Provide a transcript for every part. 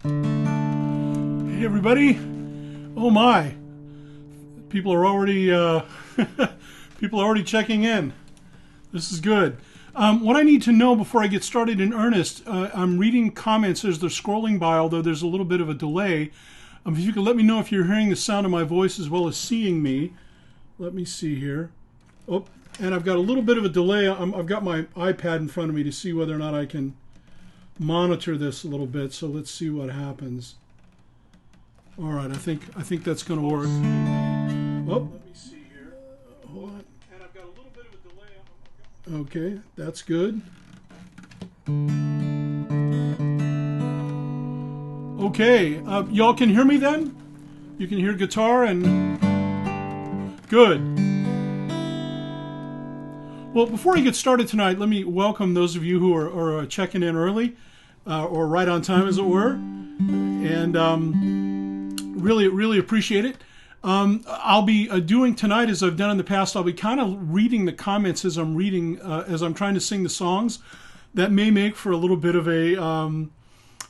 Hey everybody! Oh my! People are already checking in. This is good. What I need to know before I get started in earnest, I'm reading comments as they're scrolling by, although there's a little bit of a delay. If you could let me know if you're hearing the sound of my voice as well as seeing me. Let me see here. Oh, and I've got a little bit of a delay. I've got my iPad in front of me to see whether or not I can monitor this a little bit. So let's see what happens. All right, I think that's going to work. Oh, let me see here. Hold on. And I've got a little bit of a delay. Okay, that's good. Okay, y'all can hear me then? You can hear guitar and good. Well, before I get started tonight, let me welcome those of you who are checking in early, or right on time, as it were, and really appreciate it. I'll be doing tonight, as I've done in the past, I'll be kind of reading the comments as I'm reading, as I'm trying to sing the songs. That may make for a little bit of an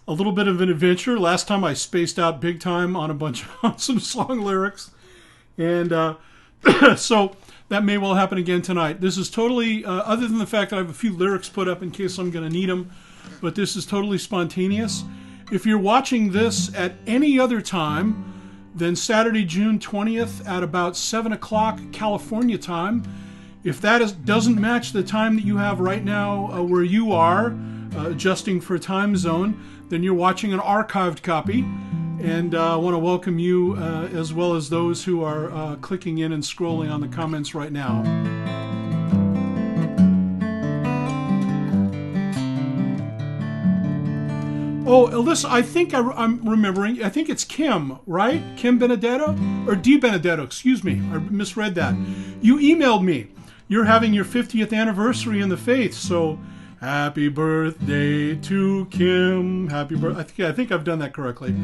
adventure. Last time I spaced out big time on some song lyrics, and so that may well happen again tonight. This is totally, other than the fact that I have a few lyrics put up in case I'm going to need them, but this is totally spontaneous. If you're watching this at any other time than Saturday, June 20th at about 7 o'clock California time, if that doesn't match the time that you have right now where you are, adjusting for time zone, then you're watching an archived copy. And I want to welcome you as well as those who are clicking in and scrolling on the comments right now. Oh, Alyssa, I think I'm remembering. I think it's Kim, right? Kim Benedetto? Or Di Benedetto, excuse me. I misread that. You emailed me. You're having your 50th anniversary in the faith, so happy birthday to Kim. Happy birthday. I think I've done that correctly.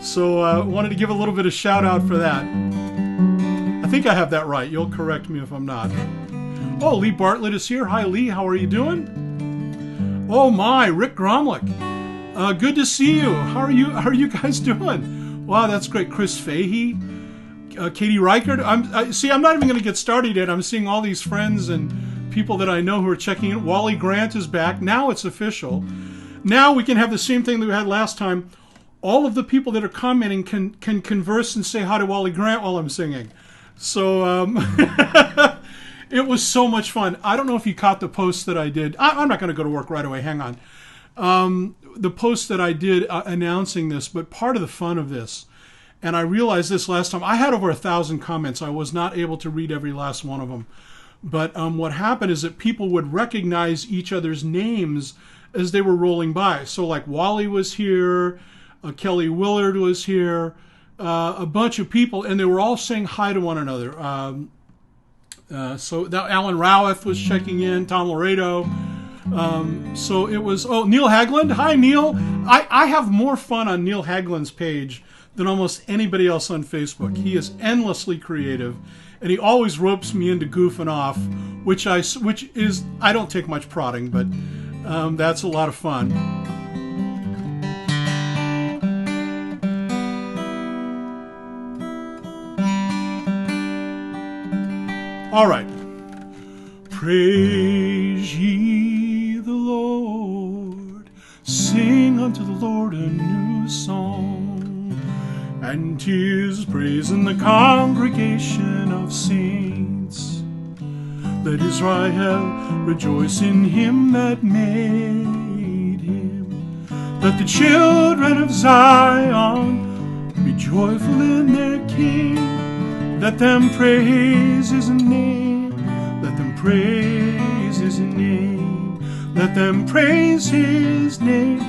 So I wanted to give a little bit of shout out for that. I think I have that right. You'll correct me if I'm not. Oh, Lee Bartlett is here. Hi, Lee. How are you doing? Oh, my. Rick Gromlich. Good to see you. How are you guys doing? Wow, that's great. Chris Fahey. Katie Reichert. I'm not even going to get started yet. I'm seeing all these friends and people that I know who are checking in. Wally Grant is back. Now it's official. Now we can have the same thing that we had last time. All of the people that are commenting can converse and say hi to Wally Grant while I'm singing. So it was so much fun. I don't know if you caught the post that I did. I'm not going to go to work right away. Hang on. The post that I did announcing this, but part of the fun of this, and I realized this last time, I had over 1,000 comments. I was not able to read every last one of them. But what happened is that people would recognize each other's names as they were rolling by. So like Wally was here, Kelly Willard was here, a bunch of people, and they were all saying hi to one another. So that Alan Roweth was checking in, Tom Laredo. So it was, Neil Hagland. Hi, Neil. I have more fun on Neil Hagland's page than almost anybody else on Facebook. He is endlessly creative. And he always ropes me into goofing off, which is I don't take much prodding, but that's a lot of fun. All right. Praise ye the Lord, sing unto the Lord a new song. And 'tis praise in the congregation of saints. Let Israel rejoice in him that made him. Let the children of Zion be joyful in their King. Let them praise his name. Let them praise his name. Let them praise his name.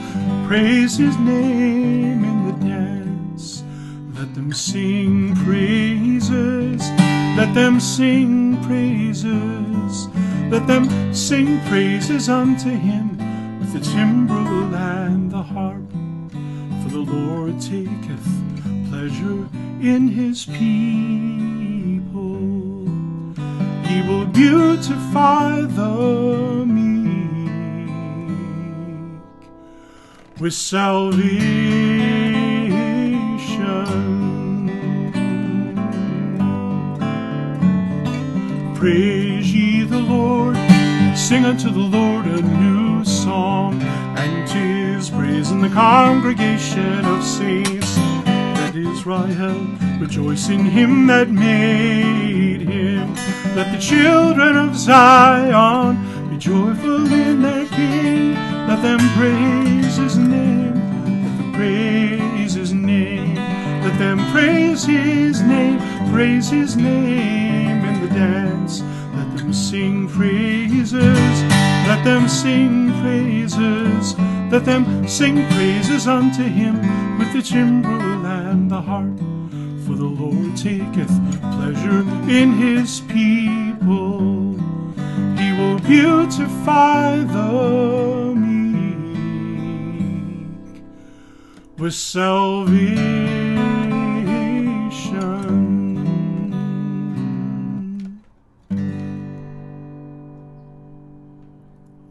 Praise his name in the dance. Let them sing praises. Let them sing praises. Let them sing praises unto him with the timbrel and the harp. For the Lord taketh pleasure in his people. He will beautify the meek with salvation. Praise ye the Lord, sing unto the Lord a new song, and 'tis praise in the congregation of saints. Let Israel rejoice in him that made him. Let the children of Zion be joyful in their King. Let them praise his name. Let them praise his name. Let them praise his name. Praise his name in the dance. Let them sing praises. Let them sing praises. Let them sing praises unto him with the timbrel and the harp. For the Lord taketh pleasure in his people. He will beautify the meek with salvation.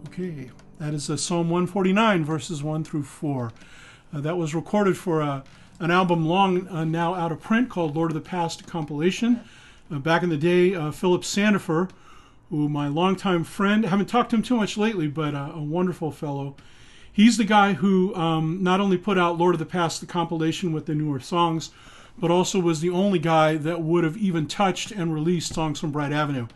Okay, that is Psalm 149, verses 1 through 4. That was recorded for an album long now out of print called Lord of the Past Compilation. Back in the day, Philip Sandifer, who my longtime friend, haven't talked to him too much lately, but a wonderful fellow. He's the guy who not only put out Lord of the Past, the compilation with the newer songs, but also was the only guy that would have even touched and released songs from Bright Avenue.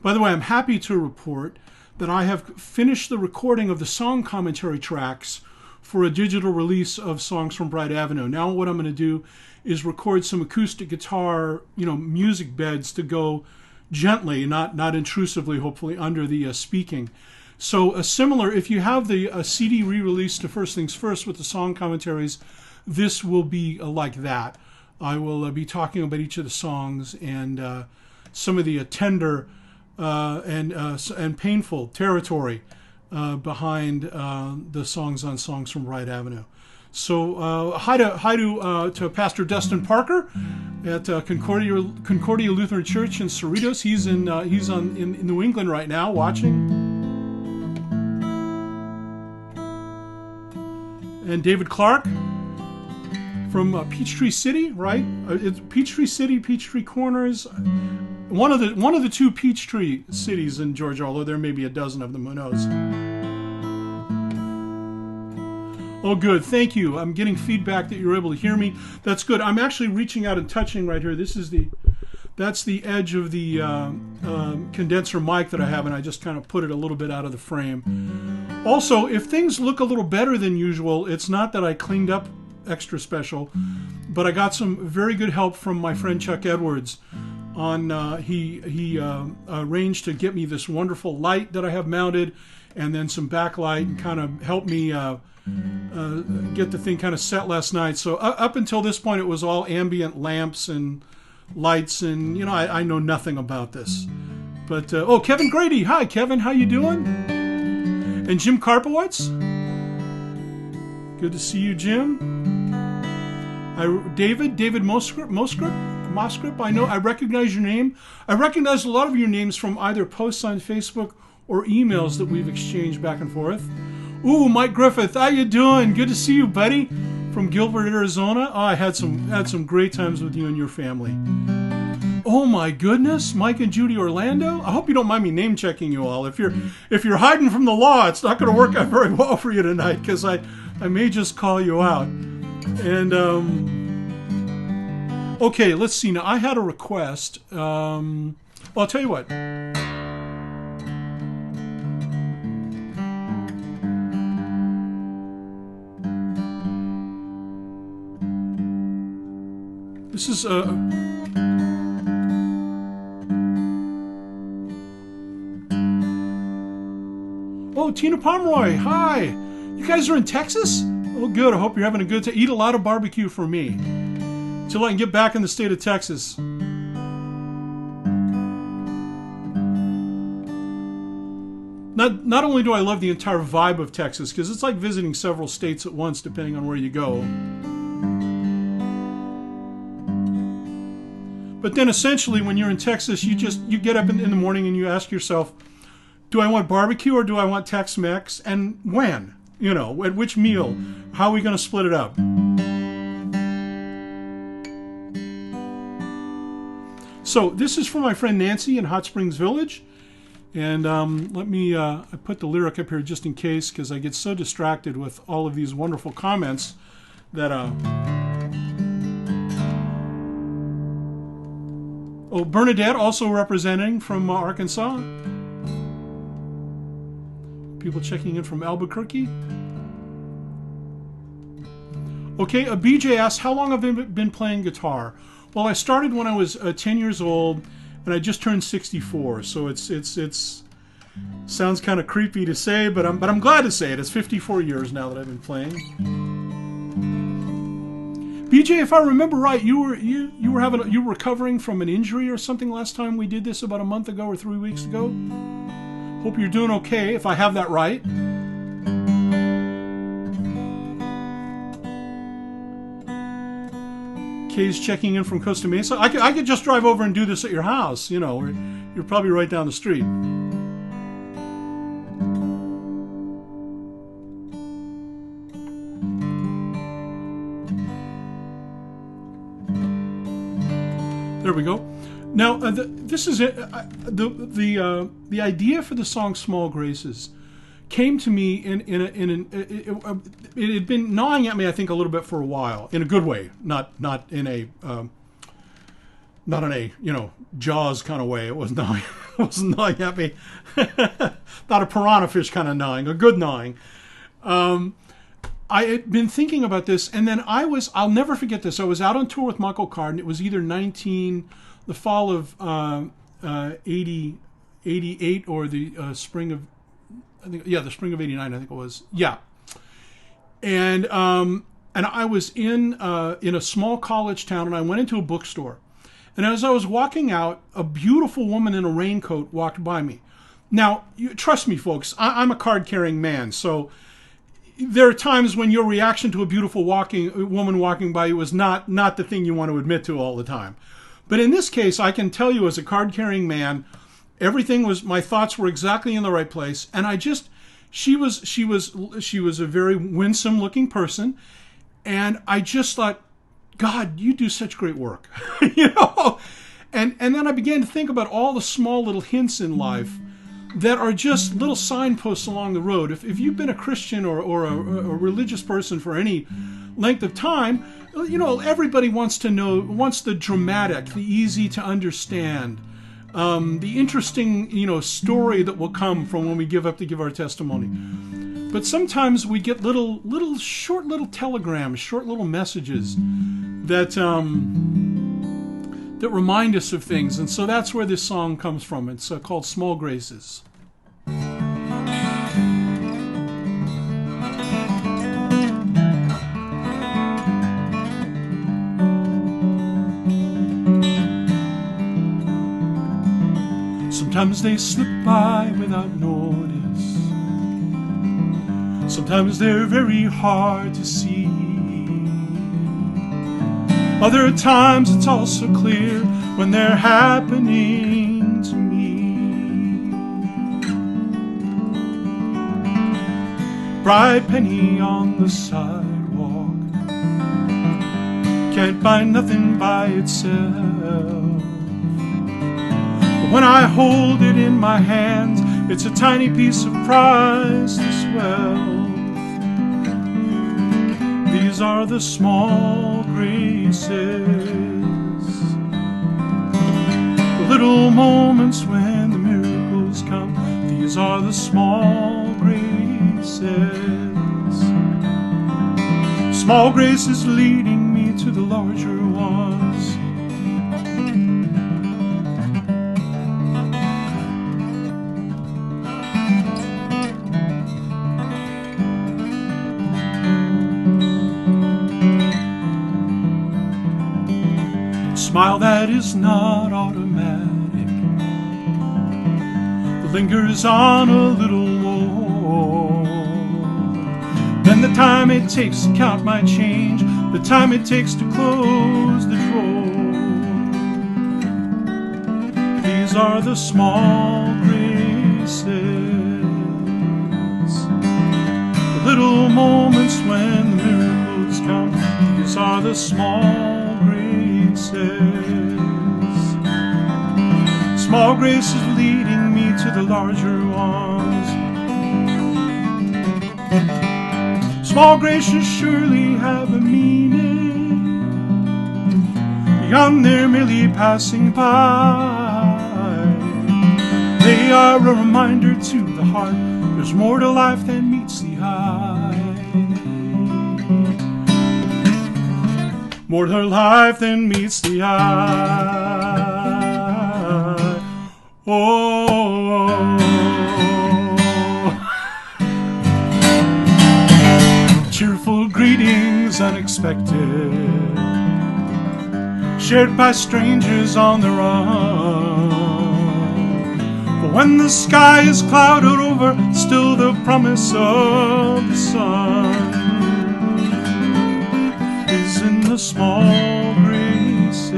By the way, I'm happy to report that I have finished the recording of the song commentary tracks for a digital release of songs from Bright Avenue. Now what I'm going to do is record some acoustic guitar, music beds to go gently, not intrusively, hopefully, under the speaking. So similar, if you have the CD re-release to First Things First with the song commentaries, this will be like that. I will be talking about each of the songs and some of the tender and painful territory behind the songs on Songs from Bright Avenue. So hi to Pastor Dustin Parker at Concordia Lutheran Church in Cerritos. He's in New England right now watching. And David Clark from Peachtree City, right? It's Peachtree City, Peachtree Corners. One of the two Peachtree cities in Georgia, although there may be a dozen of them, who knows? Oh, good. Thank you. I'm getting feedback that you're able to hear me. That's good. I'm actually reaching out and touching right here. That's the edge of the condenser mic that I have, and I just kind of put it a little bit out of the frame. Also, if things look a little better than usual, it's not that I cleaned up extra special, but I got some very good help from my friend Chuck Edwards. He arranged to get me this wonderful light that I have mounted, and then some backlight, and kind of help me get the thing kind of set last night. So up until this point, it was all ambient lamps and lights, and I know nothing about this. But Kevin Grady, hi Kevin, how you doing? And Jim Karpowitz, good to see you, Jim. David Moscrip, I recognize your name. I recognize a lot of your names from either posts on Facebook or emails that we've exchanged back and forth. Ooh, Mike Griffith, how you doing? Good to see you, buddy, from Gilbert, Arizona. Oh, I had some great times with you and your family. Oh my goodness, Mike and Judy Orlando. I hope you don't mind me name checking you all. If you're hiding from the law, it's not going to work out very well for you tonight, because I may just call you out. And okay, let's see. Now I had a request. Well, I'll tell you what. This is Oh, Tina Pomeroy, hi. You guys are in Texas? Oh, good. I hope you're having a good time. Eat a lot of barbecue for me until I can get back in the state of Texas. Not only do I love the entire vibe of Texas, because it's like visiting several states at once, depending on where you go. But then essentially when you're in Texas, you get up in the morning and you ask yourself, do I want barbecue or do I want Tex-Mex? And when? At which meal? How are we going to split it up? So this is from my friend Nancy in Hot Springs Village. And let me, I put the lyric up here just in case, because I get so distracted with all of these wonderful comments that, oh, Bernadette also representing from Arkansas. People checking in from Albuquerque. Okay, BJ asks, how long have I been playing guitar? Well, I started when I was 10 years old, and I just turned 64, so it's sounds kind of creepy to say, but I'm glad to say it. It's 54 years now that I've been playing. BJ, if I remember right, you were recovering from an injury or something last time we did this about a month ago or 3 weeks ago. Hope you're doing okay, if I have that right. Kay's checking in from Costa Mesa. I could just drive over and do this at your house. You know, you're probably right down the street. There we go. Now, this is it. The idea for the song "Small Graces" came to me it had been gnawing at me, I think, a little bit for a while, in a good way, not in a Jaws kind of way. It wasn't gnawing at me, not a piranha fish kind of gnawing, a good gnawing. I had been thinking about this, and then I'll never forget this. I was out on tour with Michael Card, and it was either the fall of 88 or the spring of, I think, the spring of 89, I think it was. Yeah. And I was in a small college town, and I went into a bookstore. And as I was walking out, a beautiful woman in a raincoat walked by me. Now, trust me, folks, I'm a card-carrying man, so there are times when your reaction to a beautiful woman walking by you was not the thing you want to admit to all the time. But in this case, I can tell you, as a card-carrying man, my thoughts were exactly in the right place, and she was a very winsome-looking person, and I just thought, God, you do such great work, you know. And then I began to think about all the small little hints in life that are just little signposts along the road. If you've been a Christian or a religious person for any length of time, you know, everybody wants the dramatic, the easy to understand, the interesting, you know, story that will come from when we give up to give our testimony. But sometimes we get short little telegrams, short little messages that remind us of things. And so that's where this song comes from. It's called Small Graces. Sometimes they slip by without notice. Sometimes they're very hard to see. Other times it's also clear when they're happening to me. Bright penny on the sidewalk, can't buy nothing by itself. But when I hold it in my hands, it's a tiny piece of priceless wealth. These are the small graces, the little moments when the miracles come. These are the small graces, small graces leading me to the larger ones. Smile that is not automatic, that lingers on a little more than the time it takes to count my change, the time it takes to close the drawer. These are the small graces, the little moments when the miracles come. These are the small graces, Small grace is leading me to the larger ones. Small graces surely have a meaning beyond their merely passing by. They are a reminder to the heart there's more to life than meets the eye. More to life than meets the eye. Oh. Cheerful greetings unexpected, shared by strangers on the run. But when the sky is clouded over, still the promise of the sun is in the small graces,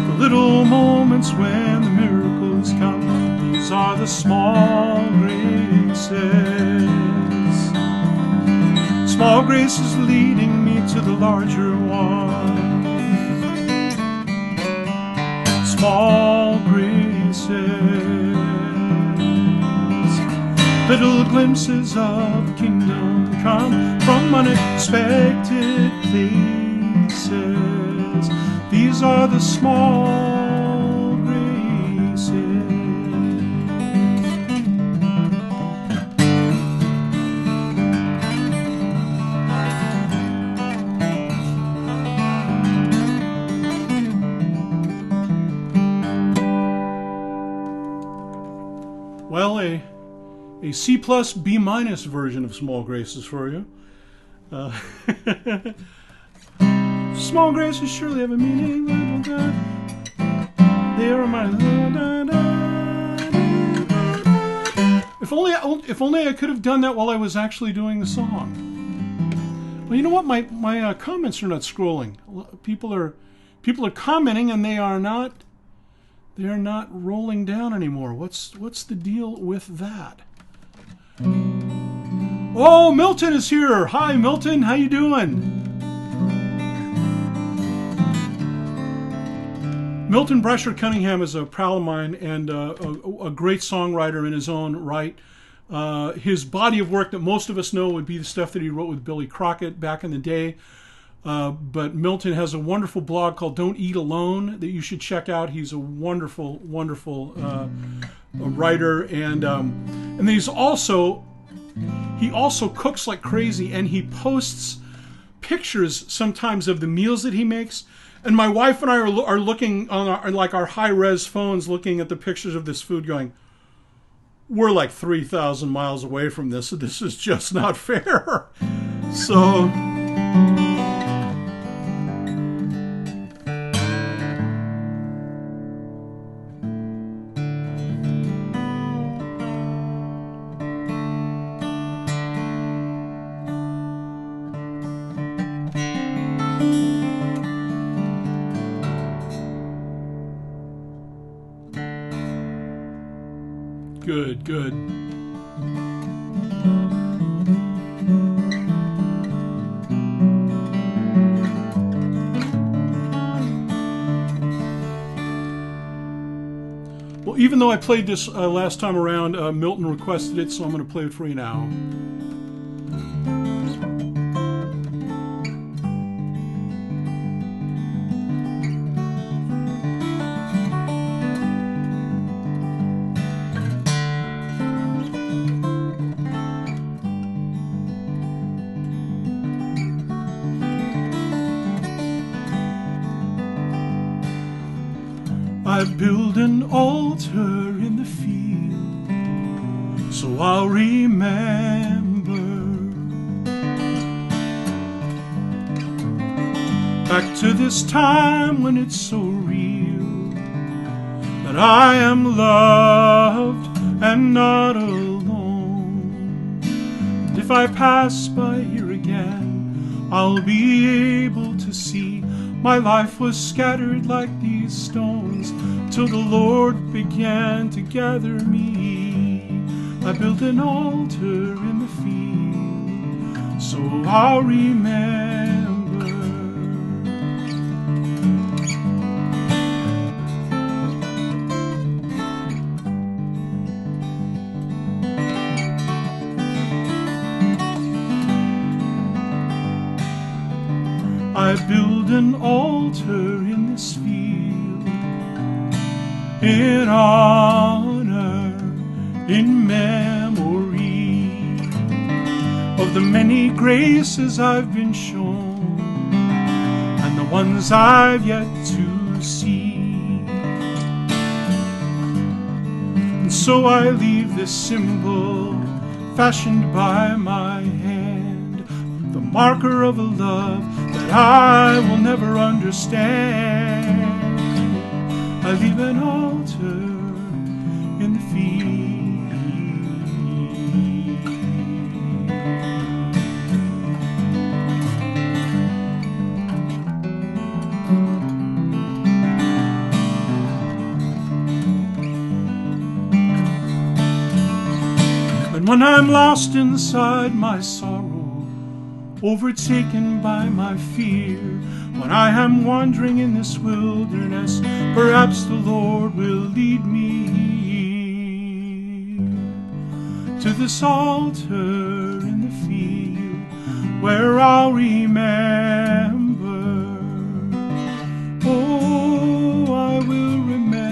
the little moments when the miracles come. These are the small graces. Small graces leading me to the larger one. Small graces, little glimpses of kingdom come from unexpected places. These are the small graces. Well, a C plus B minus version of Small Graces for you. Small graces surely have a meaning. They are my. If only I could have done that while I was actually doing the song. Well, you know what? My comments are not scrolling. People are commenting, and they are not rolling down anymore. What's the deal with that? Oh, Milton is here. Hi, Milton. How you doing? Milton Brasher Cunningham is a pal of mine and a great songwriter in his own right. His body of work that most of us know would be the stuff that he wrote with Billy Crockett back in the day. But Milton has a wonderful blog called Don't Eat Alone that you should check out. He's a wonderful, wonderful writer, and then he also cooks like crazy, and he posts pictures sometimes of the meals that he makes. And my wife and I are looking on our high-res phones, looking at the pictures of this food, going, "We're like 3,000 miles away from this, so this is just not fair." So. Good. Well, even though I played this last time around, Milton requested it, so I'm going to play it for you now. I build an altar in the field, so I'll remember back to this time when it's so real that I am loved and not alone. And if I pass by here again, I'll be able to see my life was scattered like these stones till the Lord began to gather me. I built an altar in the field, so I'll remember. I build an altar in this field in honor, in memory of the many graces I've been shown and the ones I've yet to see. And so I leave this symbol fashioned by my hand, the marker of a love that I will never understand. I leave an altar in the field. And when I'm lost inside my sorrow, overtaken by my fear, when I am wandering in this wilderness, perhaps the Lord will lead me to this altar in the field where I'll remember. Oh, I will remember.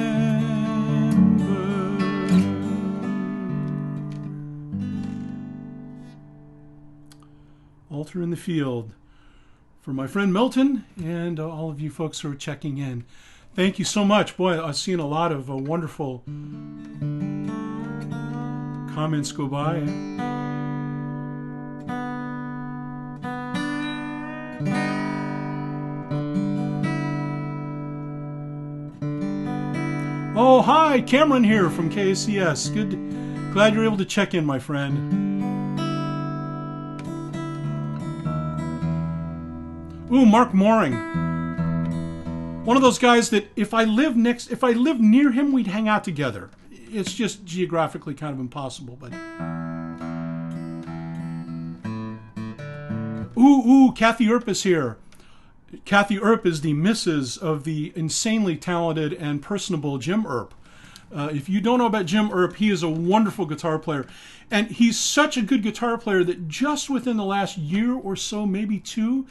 Altar in the field. For my friend Milton and all of you folks who are checking in. Thank you so much. Boy, I've seen a lot of wonderful comments go by. Oh, hi, Cameron here from KCS. Good. Glad you're able to check in, my friend. Ooh, Mark Mooring. One of those guys that if I lived near him, we'd hang out together. It's just geographically kind of impossible, but. Ooh, Kathy Earp is here. Kathy Earp is the missus of the insanely talented and personable Jim Earp. If you don't know about Jim Earp, he is a wonderful guitar player. And he's such a good guitar player that just within the last year or so, maybe two,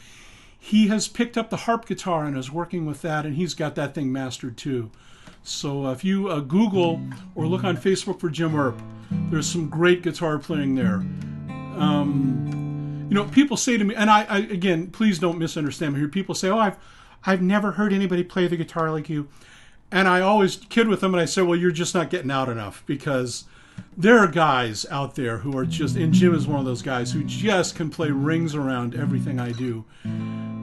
he has picked up the harp guitar and is working with that, and he's got that thing mastered too. So if you Google or look on Facebook for Jim Earp, there's some great guitar playing there. People say to me, and I again, please don't misunderstand me here. People say, "Oh, I've never heard anybody play the guitar like you," and I always kid with them, and I say, "Well, you're just not getting out enough," because there are guys out there who are just, and Jim is one of those guys who just can play rings around everything I do.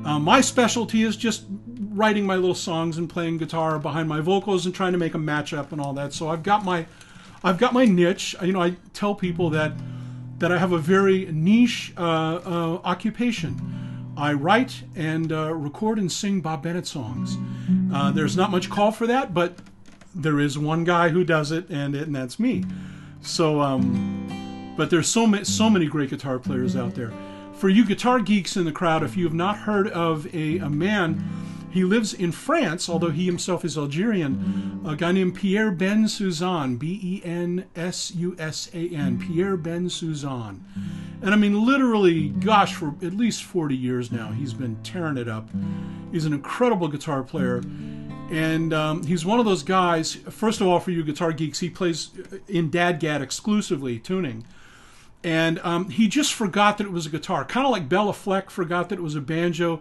My specialty is just writing my little songs and playing guitar behind my vocals and trying to make them match up and all that. So I've got my niche. I tell people that I have a very niche occupation. I write and record and sing Bob Bennett songs. There's not much call for that, but there is one guy who does it, and that's me. So, but there's so many great guitar players out there. For you guitar geeks in the crowd, if you have not heard of a man, he lives in France, although he himself is Algerian, a guy named Pierre Bensusan, Bensusan, Pierre Bensusan. And I mean, literally, gosh, for at least 40 years now, he's been tearing it up. He's an incredible guitar player. And he's one of those guys, first of all, for you guitar geeks, he plays in DADGAD exclusively, tuning. And he just forgot that it was a guitar. Kind of like Bela Fleck forgot that it was a banjo.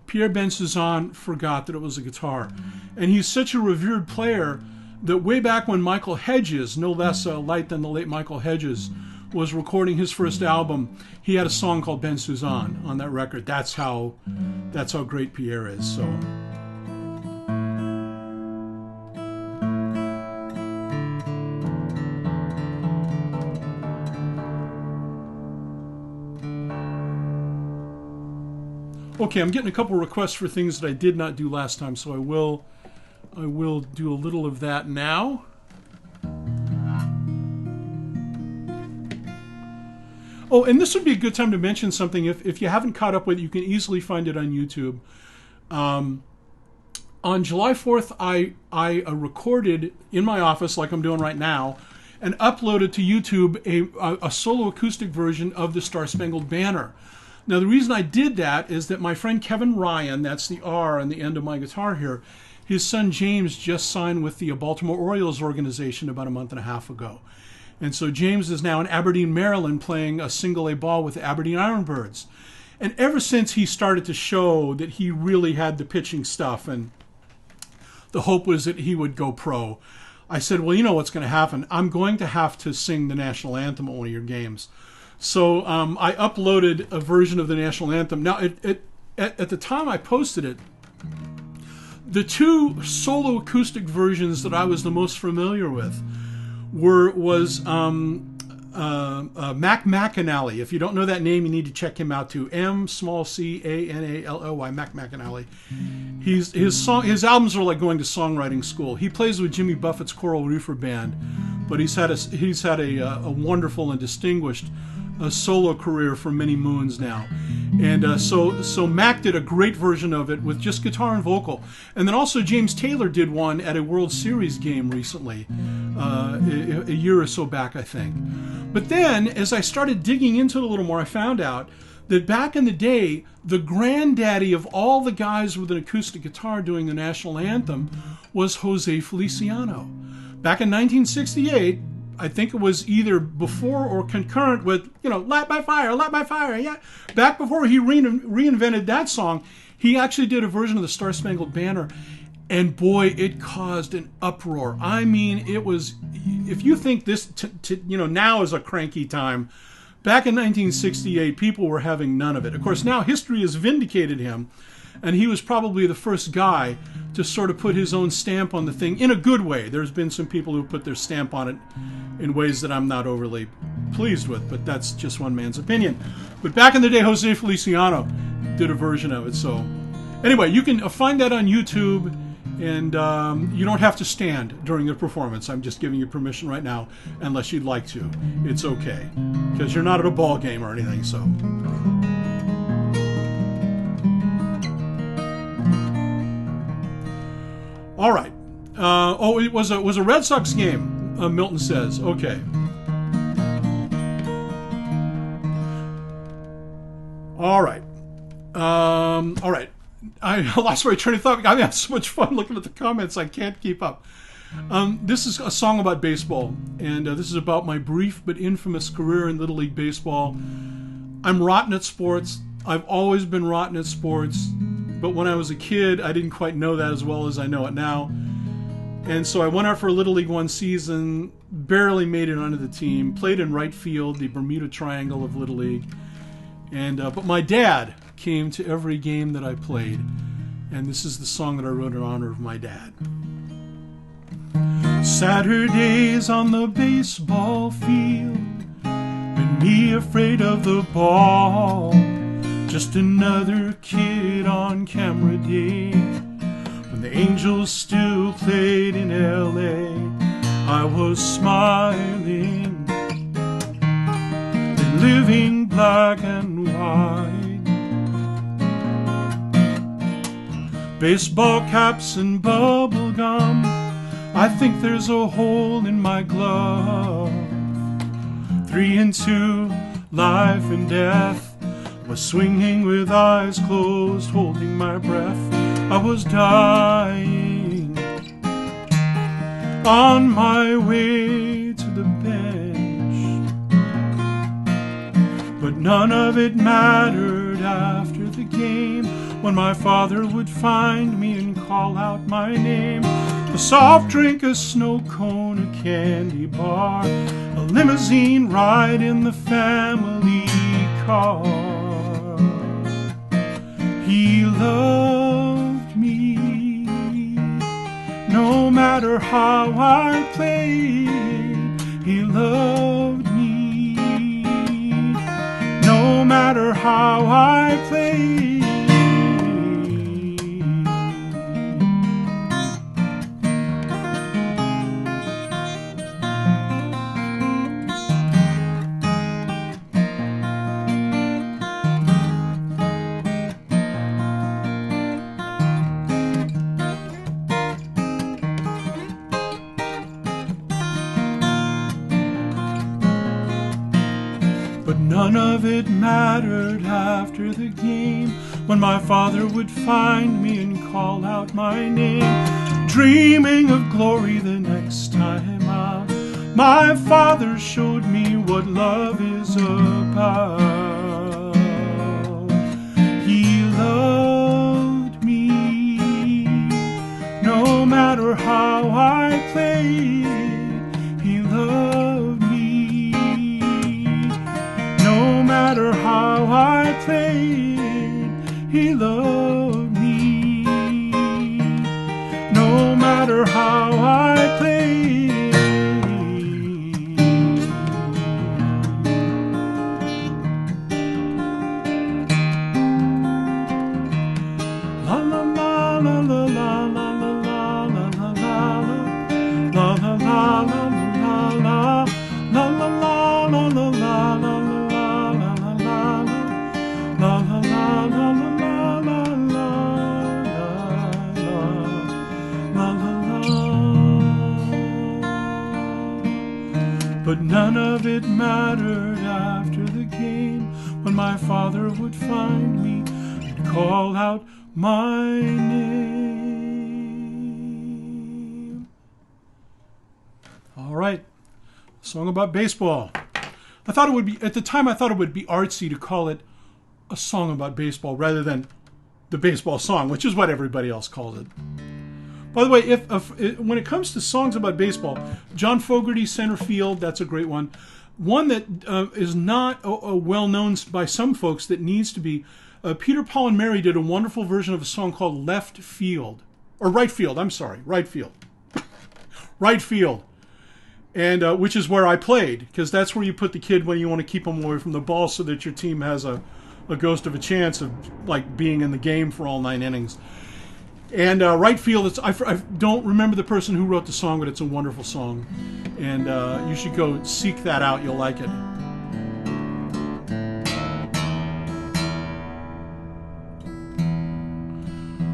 Pierre Bensusan forgot that it was a guitar. And he's such a revered player that way back when Michael Hedges, no less light than the late Michael Hedges, was recording his first album, he had a song called Bensusan on that record. That's how great Pierre is. So. Okay, I'm getting a couple requests for things that I did not do last time, so I will do a little of that now. Oh, and this would be a good time to mention something. If you haven't caught up with it, you can easily find it on YouTube. On July 4th, I recorded in my office, like I'm doing right now, and uploaded to YouTube a solo acoustic version of the Star Spangled Banner. Now, the reason I did that is that my friend Kevin Ryan, that's the R on the end of my guitar here, his son James just signed with the Baltimore Orioles organization about a month and a half ago. And so James is now in Aberdeen, Maryland, playing a single-A ball with the Aberdeen Ironbirds. And ever since he started to show that he really had the pitching stuff and the hope was that he would go pro, I said, well, you know what's going to happen. I'm going to have to sing the national anthem at one of your games. So I uploaded a version of the national anthem. Now, at the time I posted it, the two solo acoustic versions that I was the most familiar with was Mac McAnally. If you don't know that name, you need to check him out too. MCANALLY, Mac McAnally. His albums are like going to songwriting school. He plays with Jimmy Buffett's Coral Reefer Band, but he's had a wonderful and distinguished solo career for many moons now. And so Mac did a great version of it with just guitar and vocal. And then also James Taylor did one at a World Series game recently, a year or so back, I think. But then, as I started digging into it a little more, I found out that back in the day, the granddaddy of all the guys with an acoustic guitar doing the national anthem was Jose Feliciano. Back in 1968, I think it was either before or concurrent with, Light My Fire, yeah. Back before he reinvented that song, he actually did a version of the Star Spangled Banner, and boy, it caused an uproar. I mean, it was, if you think this, now is a cranky time, back in 1968, people were having none of it. Of course, now history has vindicated him, and he was probably the first guy to sort of put his own stamp on the thing in a good way. There's been some people who put their stamp on it in ways that I'm not overly pleased with, but that's just one man's opinion. But back in the day, Jose Feliciano did a version of it. So anyway, you can find that on YouTube, and you don't have to stand during the performance. I'm just giving you permission right now, unless you'd like to. It's okay, because you're not at a ball game or anything, so... All right. It was a Red Sox game, Milton says. Okay. All right. All right. I lost my train of thought. I had so much fun looking at the comments, I can't keep up. This is a song about baseball, and this is about my brief but infamous career in Little League Baseball. I'm rotten at sports. I've always been rotten at sports. But when I was a kid, I didn't quite know that as well as I know it now. And so I went out for a Little League one season, barely made it onto the team, played in right field, the Bermuda Triangle of Little League. And but my dad came to every game that I played. And this is the song that I wrote in honor of my dad. Saturdays on the baseball field, made me afraid of the ball. Just another kid on camera day. When the Angels still played in L.A., I was smiling and living black and white. Baseball caps and bubble gum, I think there's a hole in my glove. 3 and 2, life and death. Was swinging with eyes closed, holding my breath. I was dying on my way to the bench. But none of it mattered after the game, when my father would find me and call out my name. A soft drink, a snow cone, a candy bar, a limousine ride in the family car. He loved me, no matter how I played. He loved me, no matter how I played. But none of it mattered after the game, when my father would find me and call out my name, dreaming of glory the next time out. My father showed me what love is about. He loved me, no matter how I played. He loved me, no matter how I played. He loved me, no matter how I played. But none of it mattered after the game, when my father would find me and call out my name. All right, a song about baseball. I thought it would be, at the time I thought it would be artsy to call it a song about baseball rather than the baseball song, which is what everybody else calls it. By the way, if when it comes to songs about baseball, John Fogerty's Center Field, that's a great one. One that is not well known by some folks that needs to be, Peter, Paul, and Mary did a wonderful version of a song called Left Field. Or Right Field, I'm sorry, Right Field. Right Field. And which is where I played, because that's where you put the kid when you want to keep him away from the ball so that your team has a ghost of a chance of like being in the game for all 9 innings. And Right Field, I don't remember the person who wrote the song, but it's a wonderful song. And you should go seek that out. You'll like it.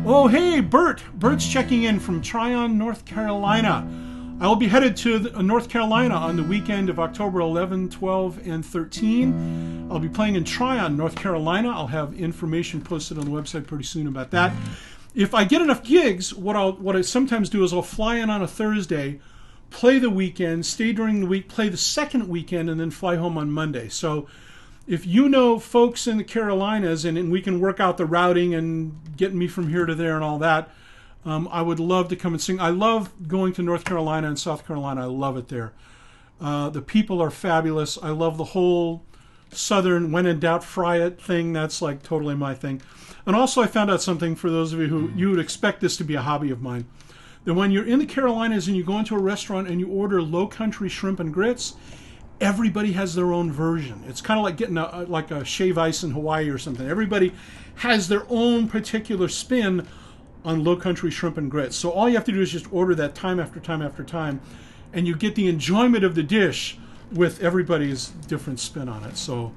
Oh, hey, Bert. Bert's checking in from Tryon, North Carolina. I will be headed to North Carolina on the weekend of October 11, 12, and 13. I'll be playing in Tryon, North Carolina. I'll have information posted on the website pretty soon about that. If I get enough gigs, what I sometimes do is I'll fly in on a Thursday, play the weekend, stay during the week, play the second weekend, and then fly home on Monday. So if you know folks in the Carolinas and we can work out the routing and getting me from here to there and all that, I would love to come and sing. I love going to North Carolina and South Carolina. I love it there. The people are fabulous. I love the whole Southern when in doubt fry it thing. That's like totally my thing. And also I found out something for those of you who you would expect this to be a hobby of mine, that when you're in the Carolinas and you go into a restaurant and you order low country shrimp and grits, everybody has their own version. It's kind of like getting like a shave ice in Hawaii or something. Everybody has their own particular spin on low country shrimp and grits. So all you have to do is just order that time after time after time, and you get the enjoyment of the dish with everybody's different spin on it. So,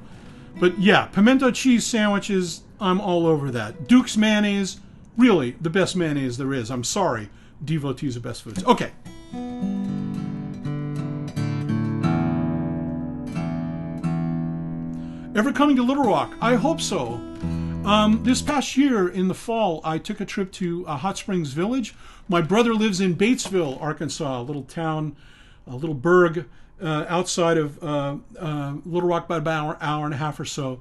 but yeah, pimento cheese sandwiches, I'm all over that. Duke's mayonnaise, really the best mayonnaise there is. I'm sorry, devotees of best foods. Okay. Ever coming to Little Rock? I hope so. This past year in the fall, I took a trip to Hot Springs Village. My brother lives in Batesville, Arkansas, a little town, a little burg outside of Little Rock by about an hour and a half or so.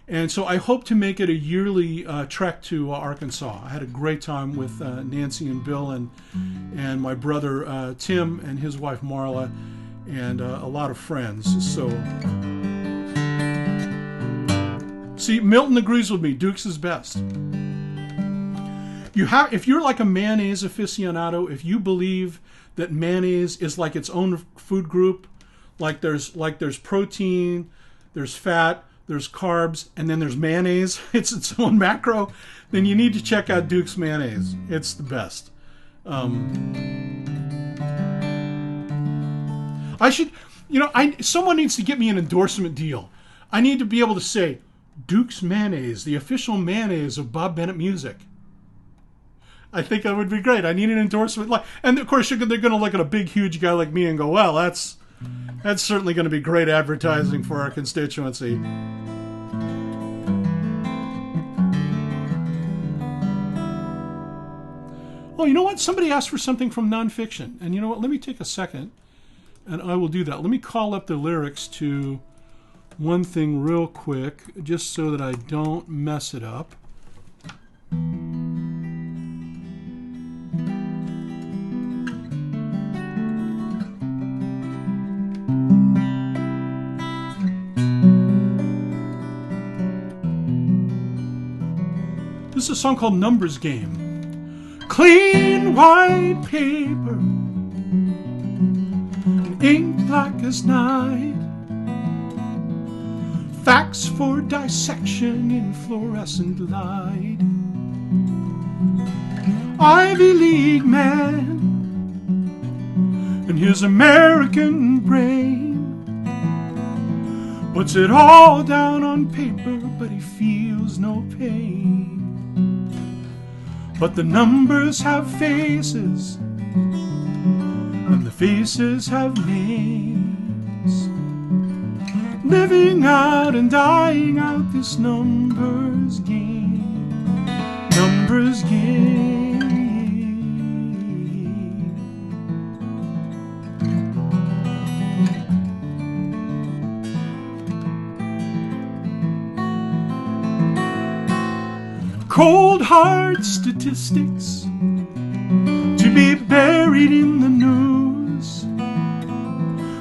And so I hope to make it a yearly trek to Arkansas. I had a great time with Nancy and Bill and my brother Tim and his wife Marla and a lot of friends. So, see, Milton agrees with me. Duke's is best. If you're like a mayonnaise aficionado, if you believe that mayonnaise is like its own food group, like there's protein, there's fat, there's carbs, and then there's mayonnaise, it's its own macro, then you need to check out Duke's mayonnaise. It's the best. Someone needs to get me an endorsement deal. I need to be able to say, Duke's mayonnaise, the official mayonnaise of Bob Bennett music. I think that would be great. I need an endorsement. And of course, they're going to look at a big, huge guy like me and go, well, that's That's certainly going to be great advertising for our constituency. Oh, you know what? Somebody asked for something from nonfiction. And you know what? Let me take a second, and I will do that. Let me call up the lyrics to one thing real quick, just so that I don't mess it up. This is a song called Numbers Game. Clean white paper, ink black as night, facts for dissection in fluorescent light. Ivy League man and his American brain puts it all down on paper, but he feels no pain. But the numbers have faces, and the faces have names. Living out and dying out this numbers game. Numbers game. Cold hard statistics to be buried in the news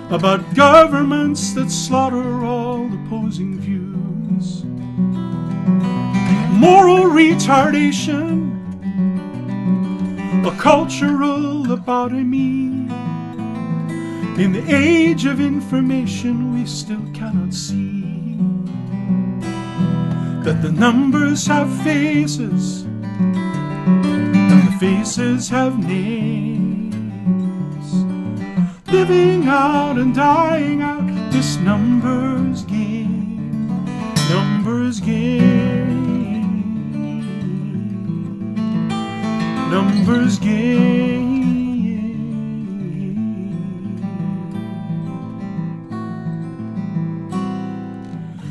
about governments that slaughter all opposing views. Moral retardation, a cultural lobotomy. In the age of information we still cannot see that the numbers have faces and the faces have names. Living out and dying out this numbers game. Numbers game. Numbers game.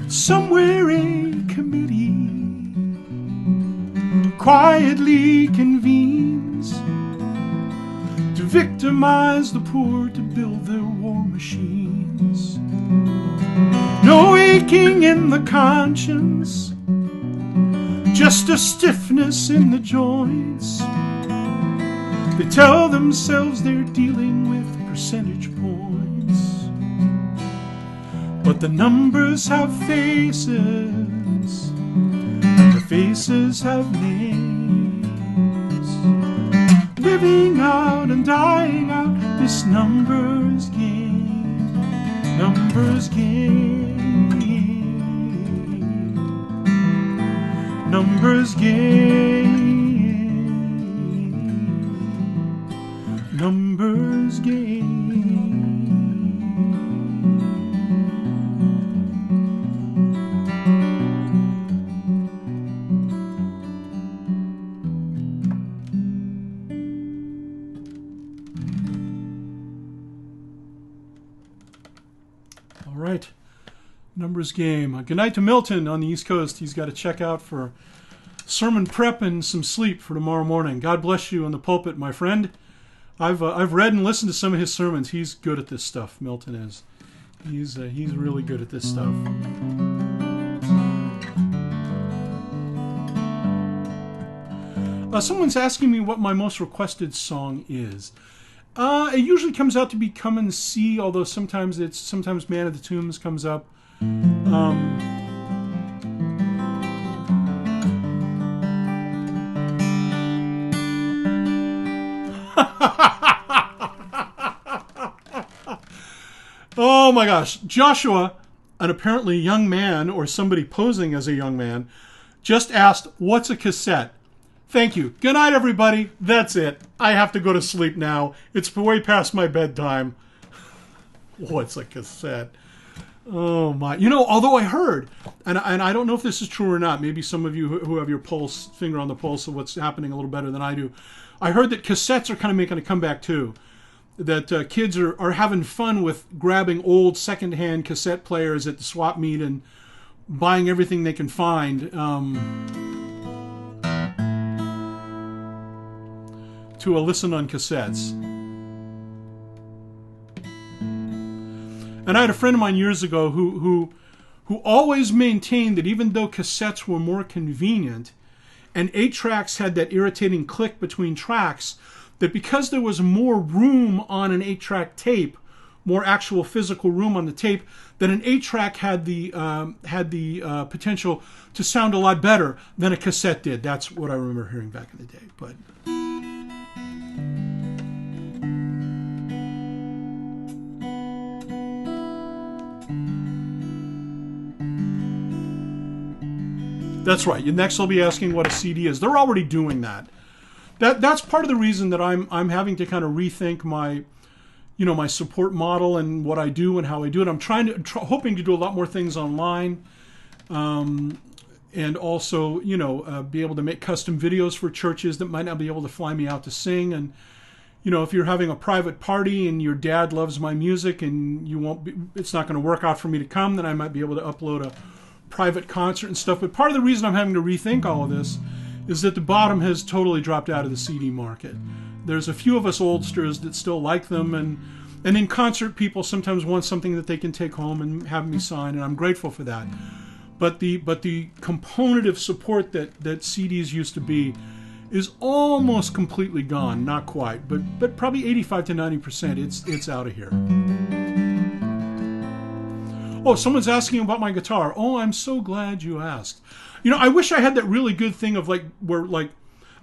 Somewhere a committee quietly convenes to victimize the poor, to build their war machines. No aching in the conscience, just a stiffness in the joints. They tell themselves they're dealing with percentage points, but the numbers have faces, and the faces have names. Living out and dying out this numbers game. Numbers game. Numbers game. Numbers game. Right. Numbers game. Good night to Milton on the East Coast. He's got to check out for sermon prep and some sleep for tomorrow morning. God bless you on the pulpit, my friend. I've read and listened to some of his sermons. He's good at this stuff. Milton is. He's really good at this stuff. Someone's asking me what my most requested song is. It usually comes out to be Come and See, although sometimes Man of the Tombs comes up. Oh my gosh. Joshua, an apparently young man, or somebody posing as a young man, just asked, what's a cassette? Thank you. Good night, everybody. That's it. I have to go to sleep now. It's way past my bedtime. What's a cassette? Oh my. You know, although I heard, and I don't know if this is true or not, maybe some of you who have your finger on the pulse of what's happening a little better than I do, I heard that cassettes are kind of making a comeback too. kids are having fun with grabbing old secondhand cassette players at the swap meet and buying everything they can find to a listen on cassettes. And I had a friend of mine years ago who always maintained that even though cassettes were more convenient and 8-tracks had that irritating click between tracks, that because there was more room on an 8-track tape, more actual physical room on the tape, that an 8-track had the potential to sound a lot better than a cassette did. That's what I remember hearing back in the day. But that's right. Next, I'll be asking what a CD is. They're already doing that. That's part of the reason that I'm having to kind of rethink my, my support model and what I do and how I do it. I'm hoping to do a lot more things online, and also be able to make custom videos for churches that might not be able to fly me out to sing. And if you're having a private party and your dad loves my music and it's not going to work out for me to come, then I might be able to upload a private concert and stuff. But part of the reason I'm having to rethink all of this is that the bottom has totally dropped out of the CD market. There's a few of us oldsters that still like them, and in concert people sometimes want something that they can take home and have me sign, and I'm grateful for that. But the component of support that CDs used to be is almost completely gone. Not quite, but probably 85 to 90%. It's out of here. Oh, someone's asking about my guitar. Oh, I'm so glad you asked. I wish I had that really good thing of where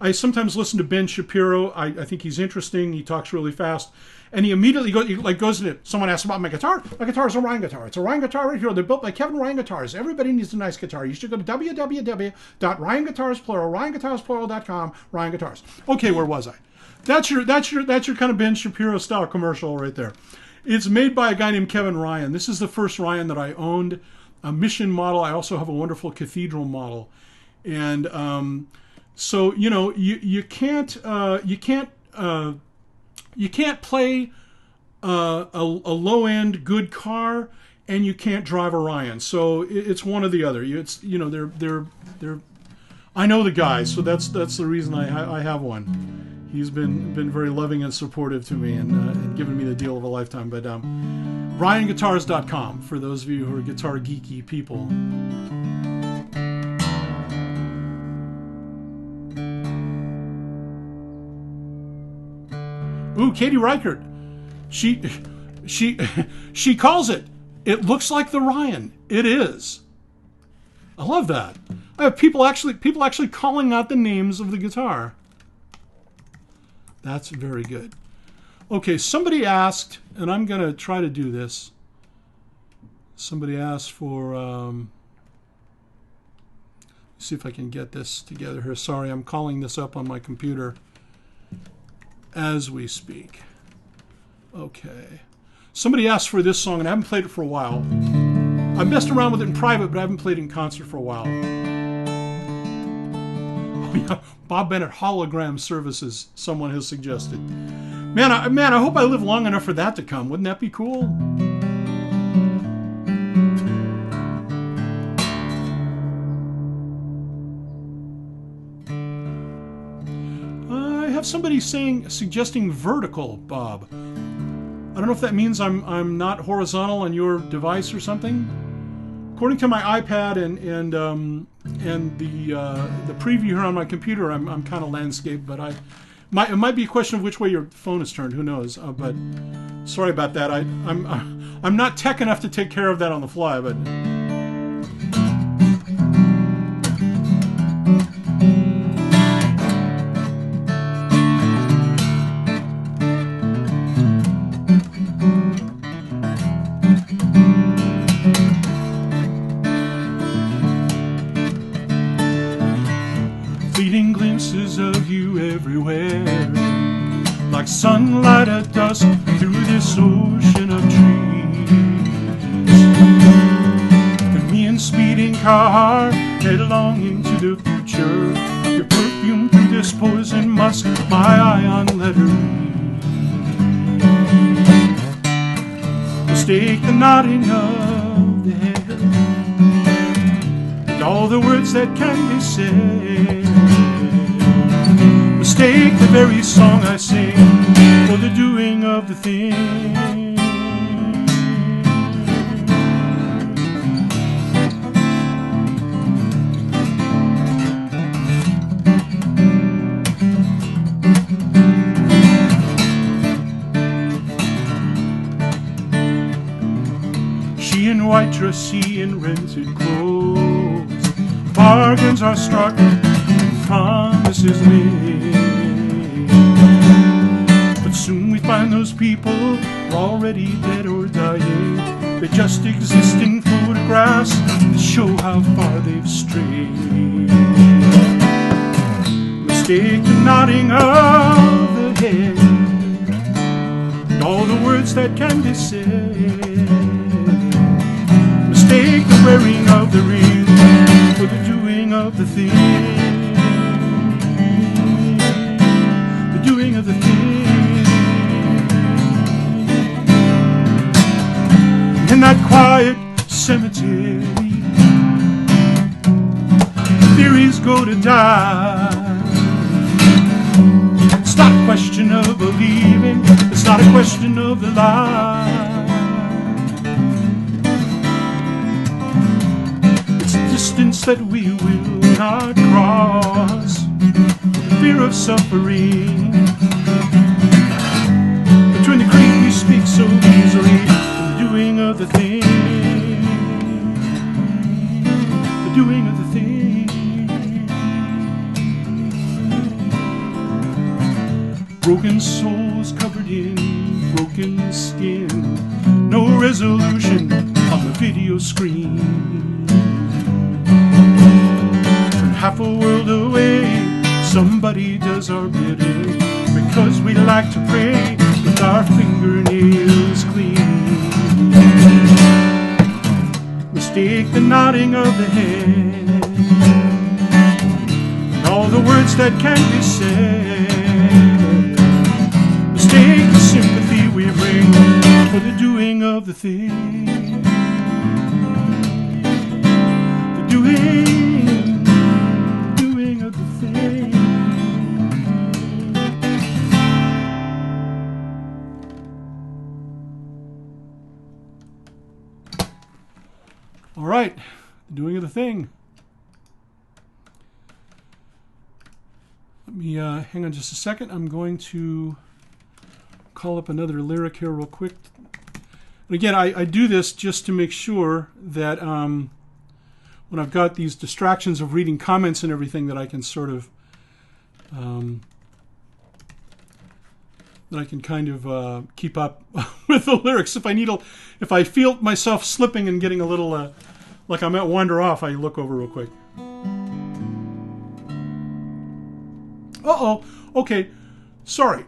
I sometimes listen to Ben Shapiro. I think he's interesting. He talks really fast. And he immediately goes into, someone asks about my guitar. My guitar is a Ryan guitar. It's a Ryan guitar right here. They're built by Kevin Ryan Guitars. Everybody needs a nice guitar. You should go to www.ryanguitarsplural.com, Ryan Guitars. Okay, where was I? That's your kind of Ben Shapiro style commercial right there. It's made by a guy named Kevin Ryan. This is the first Ryan that I owned. A Mission model. I also have a wonderful Cathedral model, and so you can't play a low end good car, and you can't drive a Ryan. So it's one or the other. They're I know the guy, so that's the reason I have one. He's been very loving and supportive to me and given me the deal of a lifetime. But RyanGuitars.com for those of you who are guitar geeky people. Ooh, Katie Reichert. She calls it. It looks like the Ryan. It is. I love that. I have people actually calling out the names of the guitar. That's very good. Okay, somebody asked, and I'm going to try to do this. Somebody asked for, see if I can get this together here. Sorry, I'm calling this up on my computer as we speak. Okay. Somebody asked for this song, and I haven't played it for a while. I've messed around with it in private, but I haven't played it in concert for a while. Oh, yeah. Bob Bennett hologram services, someone has suggested. Man, I hope I live long enough for that to come. Wouldn't that be cool? I have somebody suggesting vertical, Bob. I don't know if that means I'm not horizontal on your device or something. According to my iPad and the preview here on my computer, I'm kind of landscape, but it might be a question of which way your phone is turned. Who knows? But sorry about that. I'm not tech enough to take care of that on the fly, but. Fleeting glimpses of you everywhere, like sunlight at dusk through this ocean of trees. And me in speeding car, headlong into the future. Your perfume through this poison musk, my eye on letter reads. Mistake the nodding of the head and all the words that can be said. Mistake the very song I sing for the doing of the thing. She in white dress, he in rented clothes. Bargains are struck and promises made. But soon we find those people already dead or dying. They just exist in photographs that show how far they've strayed. Mistake the nodding of the head and all the words that can be said. Mistake the wearing of the ring for the doing of the thing. The doing of the thing. In that quiet cemetery, theories go to die. It's not a question of believing, it's not a question of the lie. Distance that we will not cross, fear of suffering. Between the creed we speak so easily, and the doing of the thing, the doing of the thing. Broken souls covered in broken skin, no resolution on the video screen. Half a world away, somebody does our bidding, because we like to pray with our fingernails clean. Mistake the nodding of the head and all the words that can be said. Mistake the sympathy we bring for the doing of the thing. The doing of the thing. All right, doing of the thing. Let me hang on just a second. I'm going to call up another lyric here real quick. And again, I do this just to make sure that when I've got these distractions of reading comments and everything, that I can sort of that I can kind of keep up with the lyrics. If I feel myself slipping and getting a little like I might wander off, I look over real quick. Okay, sorry.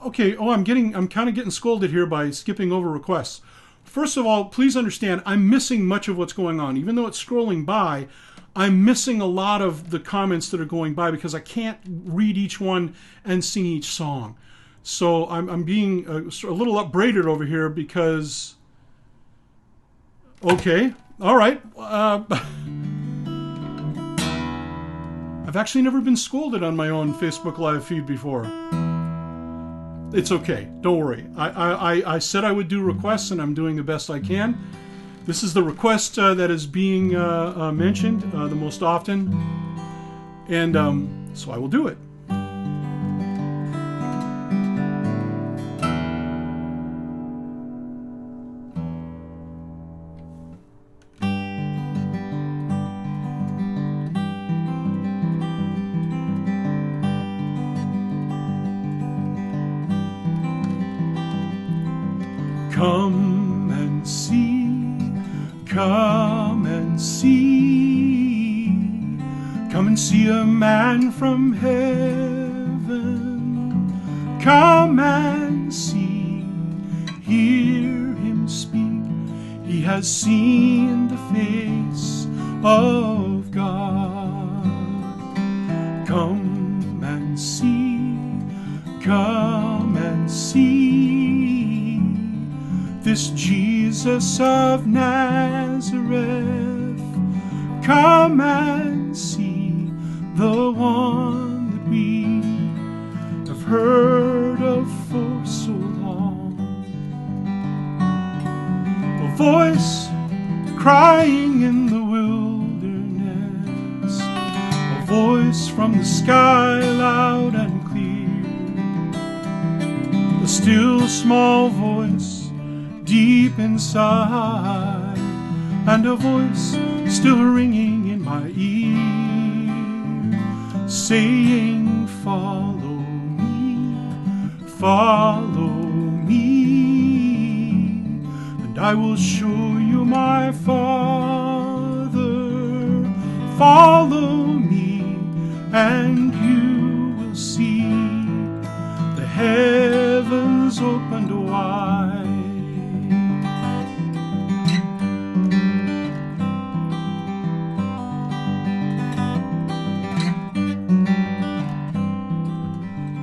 Okay. Oh, I'm kind of getting scolded here by skipping over requests. First of all, please understand, I'm missing much of what's going on. Even though it's scrolling by, I'm missing a lot of the comments that are going by because I can't read each one and sing each song. So I'm being a little upbraided over here because... Okay, all right. I've actually never been scolded on my own Facebook Live feed before. It's okay. Don't worry. I said I would do requests, and I'm doing the best I can. This is the request that is being mentioned the most often, and so I will do it. Come and see, come and see, come and see a man from heaven. Come and see, hear him speak. He has seen the face of God. Come and see, come and see. This Jesus Jesus of Nazareth, come and see the one that we have heard of for so long. A voice crying in the wilderness, a voice from the sky loud and clear, a still small voice deep inside, and a voice still ringing in my ear, saying, follow me, and I will show you my Father. Follow me, and you will see the heavens opened wide.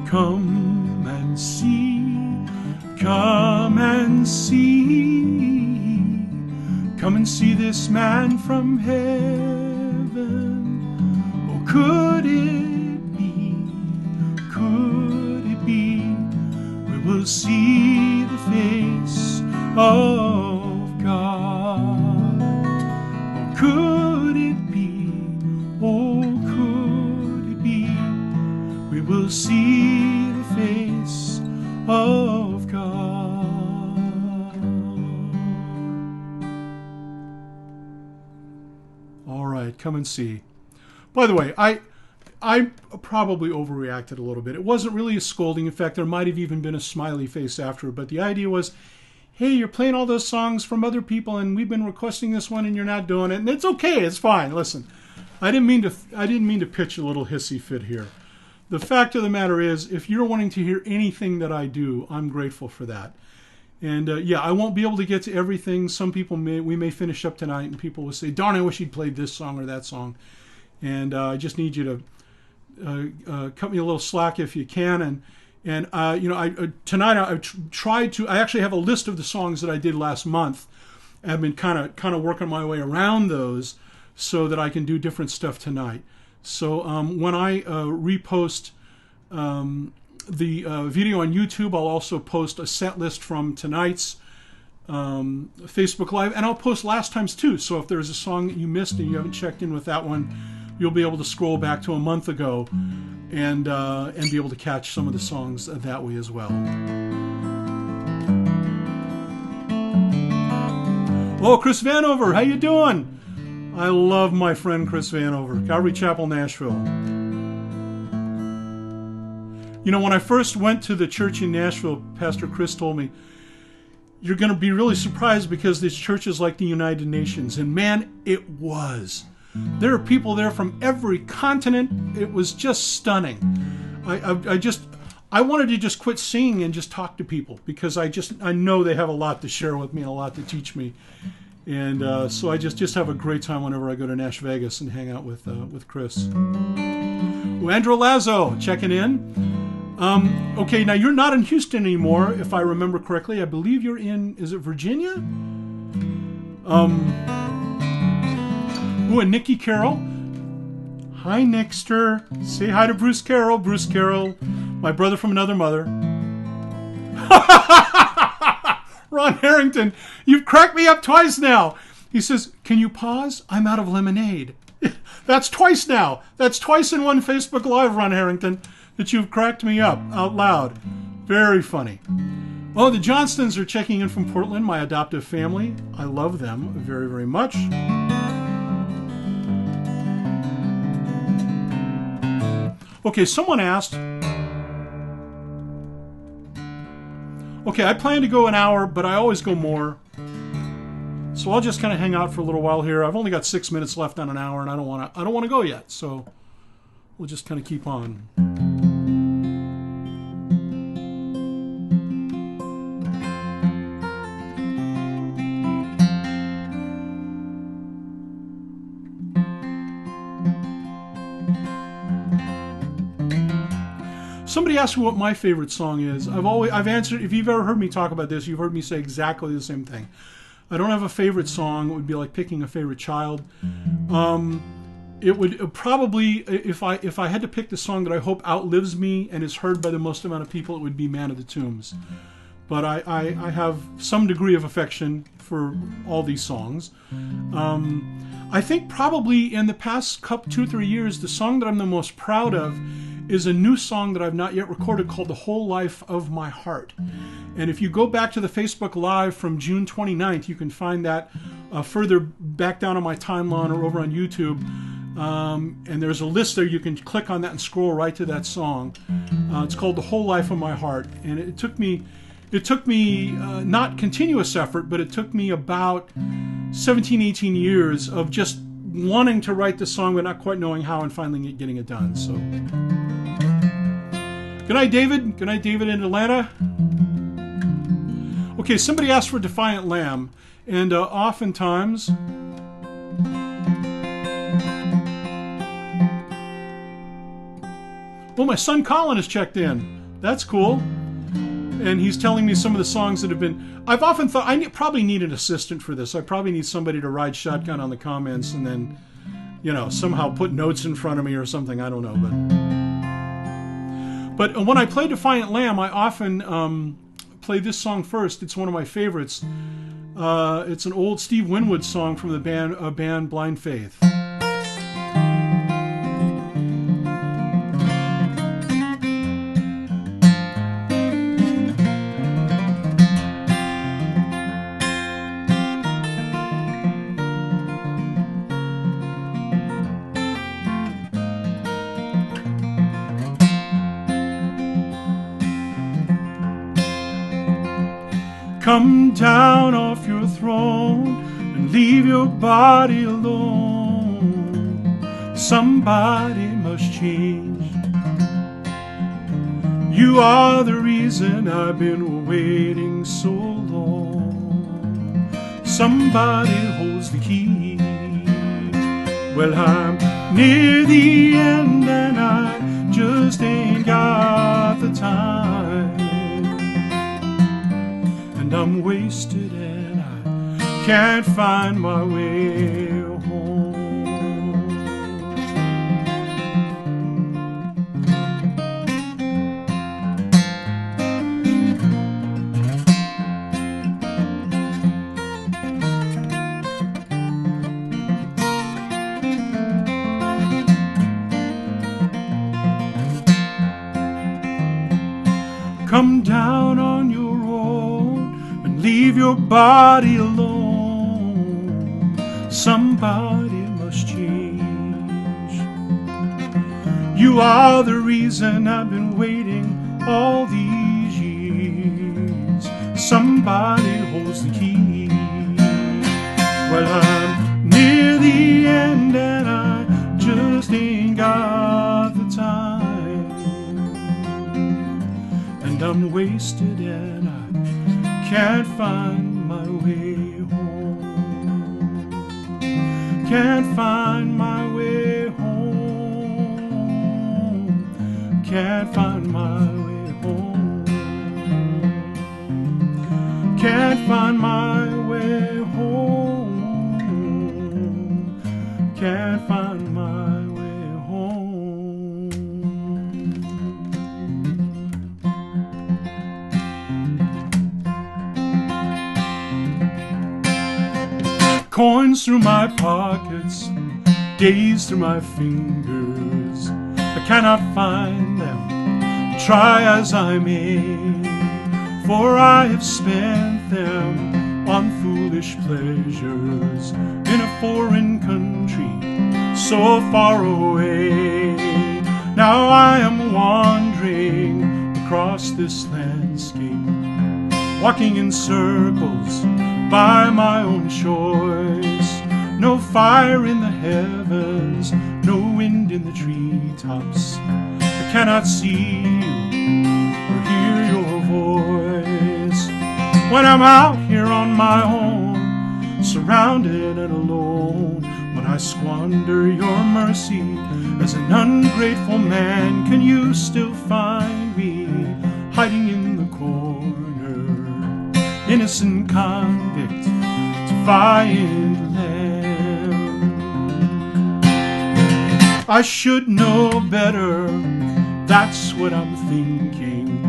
Come and see, come and see, come and see this man from heaven. Oh, could it be, we will see the face of God. Oh, could it be, oh, could it be, we will see the face of God. All right, come and see. By the way, I probably overreacted a little bit. It wasn't really a scolding. In fact, there might have even been a smiley face after it. But the idea was, hey, you're playing all those songs from other people, and we've been requesting this one, and you're not doing it. And it's okay. It's fine. Listen, I didn't mean to pitch a little hissy fit here. The fact of the matter is, if you're wanting to hear anything that I do, I'm grateful for that. And yeah, I won't be able to get to everything. Some people we may finish up tonight, and people will say, darn, I wish you'd played this song or that song. And I just need you to cut me a little slack if you can. And you know, tonight I tried to. I actually have a list of the songs that I did last month. I've been kind of working my way around those so that I can do different stuff tonight. So when I repost the video on YouTube, I'll also post a set list from tonight's Facebook Live, and I'll post last time's too. So if there's a song that you missed and you haven't checked in with that one, you'll be able to scroll back to a month ago and be able to catch some of the songs that way as well. Oh, Chris Vanover, how you doing? I love my friend Chris Vanover, Calvary Chapel, Nashville. You know, when I first went to the church in Nashville, Pastor Chris told me, you're going to be really surprised because this church is like the United Nations. And man, it was. There are people there from every continent. It was just stunning. I wanted to just quit singing and just talk to people because I know they have a lot to share with me and a lot to teach me. And so I just have a great time whenever I go to Nash Vegas and hang out with Chris. Andrew Lazo checking in. Okay, now you're not in Houston anymore, if I remember correctly. I believe you're in, is it Virginia? And Nikki Carroll. Hi, Nixter. Say hi to Bruce Carroll. Bruce Carroll, my brother from another mother. Ron Harrington, you've cracked me up twice now. He says, can you pause? I'm out of lemonade. That's twice now. That's twice in one Facebook Live, Ron Harrington, that you've cracked me up out loud. Very funny. Oh, the Johnstons are checking in from Portland, my adoptive family. I love them very, very much. Okay, someone asked... Okay, I plan to go an hour, but I always go more. So I'll just kind of hang out for a little while here. I've only got 6 minutes left on an hour, and I don't want to go yet. So we'll just kind of keep on. Somebody asked me what my favorite song is. I've answered. If you've ever heard me talk about this, you've heard me say exactly the same thing. I don't have a favorite song. It would be like picking a favorite child. It would probably, if I had to pick the song that I hope outlives me and is heard by the most amount of people, it would be Man of the Tombs. But I have some degree of affection for all these songs. I think probably in the past 2-3 years, the song that I'm the most proud of is a new song that I've not yet recorded called The Whole Life of My Heart. And if you go back to the Facebook Live from June 29th, you can find that further back down on my timeline or over on YouTube. And there's a list there. You can click on that and scroll right to that song. It's called The Whole Life of My Heart. And it took me not continuous effort, but it took me about 17, 18 years of just wanting to write the song but not quite knowing how and finally getting it done. So, good night, David. Good night, David in Atlanta. Okay, somebody asked for Defiant Lamb, and oftentimes... Well, my son Colin has checked in. That's cool. And he's telling me some of the songs that have been... I've often thought I probably need an assistant for this. I probably need somebody to ride shotgun on the comments and then, somehow put notes in front of me or something. I don't know. But when I play Defiant Lamb, I often play this song first. It's one of my favorites. It's an old Steve Winwood song from the band Blind Faith. Come down off your throne and leave your body alone. Somebody must change. You are the reason I've been waiting so long. Somebody holds the key. Well, I'm near the end and I just ain't got the time. And I'm wasted and I can't find my way home. Come down on your leave your body alone. Somebody must change. You are the reason I've been waiting all these years. Somebody holds the key. Well, I'm near the end and I just ain't got the time. And I'm wasted and I can't find my way home. Can't find my way home. Can't find my way home. Can't find my way home. Can't find my way home. Coins through my pockets, days through my fingers. I cannot find them, try as I may. For I have spent them on foolish pleasures in a foreign country so far away. Now I am wandering across this landscape, walking in circles by my own choice. No fire in the heavens, no wind in the treetops. I cannot see you or hear your voice. When I'm out here on my own, surrounded and alone, when I squander your mercy as an ungrateful man, can you still find me hiding in the corner? Innocent convict, defiant lamb. I should know better, that's what I'm thinking.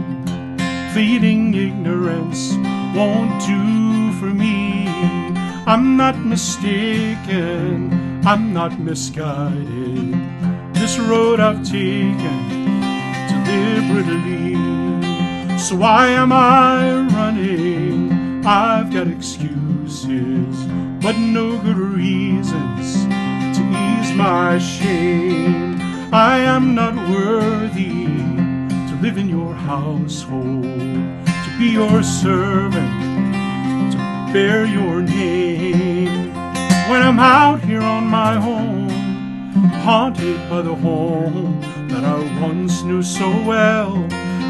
Pleading ignorance won't do for me. I'm not mistaken, I'm not misguided. This road I've taken deliberately. So why am I running? I've got excuses, but no good reasons to ease my shame. I am not worthy to live in your household, to be your servant, to bear your name. When I'm out here on my own, haunted by the home that I once knew so well,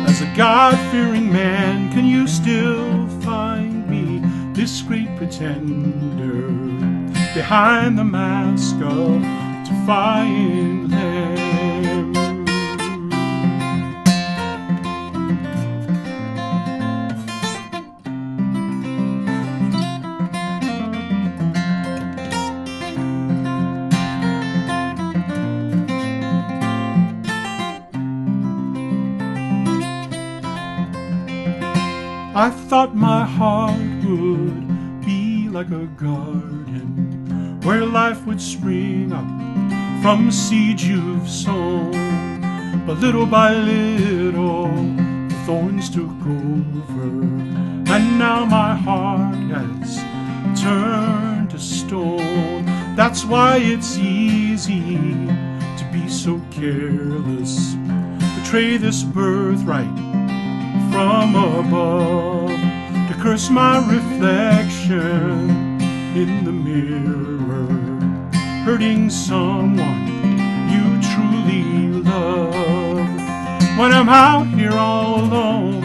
as a God-fearing man, can you still find me, this great pretender, behind the mask of defiant lamb? I thought my heart would be like a garden where life would spring up from seeds you've sown. But little by little, the thorns took over, and now my heart has turned to stone. That's why it's easy to be so careless, betray this birthright from above, to curse my reflection in the mirror, hurting someone you truly love. When I'm out here all alone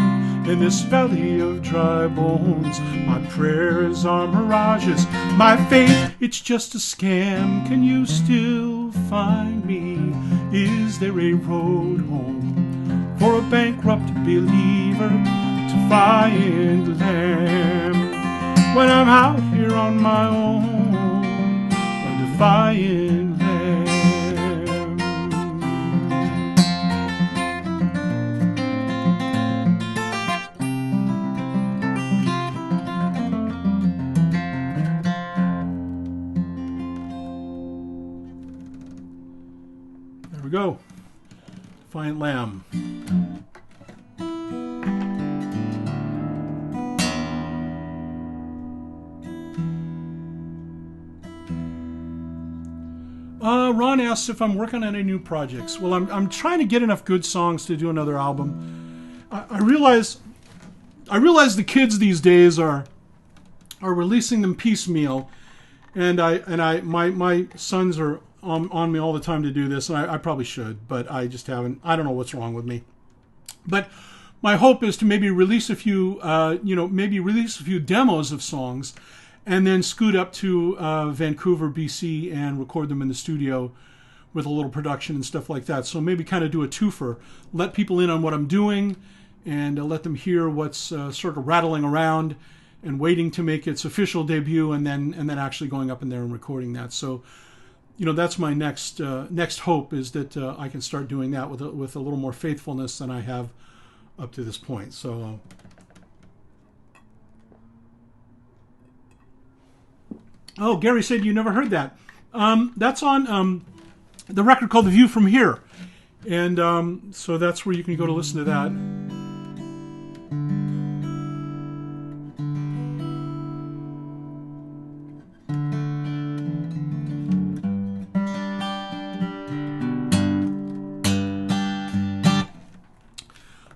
in this valley of dry bones, my prayers are mirages, my faith, it's just a scam. Can you still find me? Is there a road home for a bankrupt believer, defiant lamb? When I'm out here on my own, a defiant lamb. There we go. Defiant lamb. Ron asks if I'm working on any new projects. Well, I'm trying to get enough good songs to do another album. I realize the kids these days are releasing them piecemeal, and my sons are on me all the time to do this, and I probably should, but I just haven't. I don't know what's wrong with me. But my hope is to maybe release a few, demos of songs, and then scoot up to Vancouver, BC, and record them in the studio with a little production and stuff like that. So maybe kind of do a twofer, let people in on what I'm doing, and let them hear what's sort of rattling around and waiting to make its official debut, and then actually going up in there and recording that. So, that's my next hope, is that I can start doing that with a little more faithfulness than I have up to this point. So. Oh, Gary said you never heard that. That's on the record called The View From Here. And so that's where you can go to listen to that.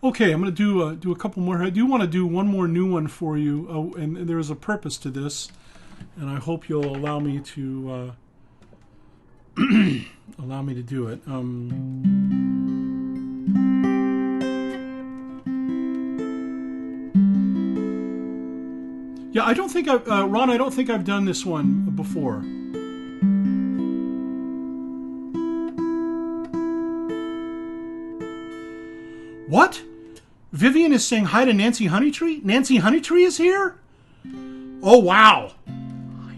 Okay, I'm going to do a couple more. I do want to do one more new one for you. Oh, and there is a purpose to this. And I hope you'll allow me to do it. Yeah, I don't think Ron, I don't think I've done this one before. What? Vivian is saying hi to Nancy Honeytree? Nancy Honeytree is here? Oh, wow. I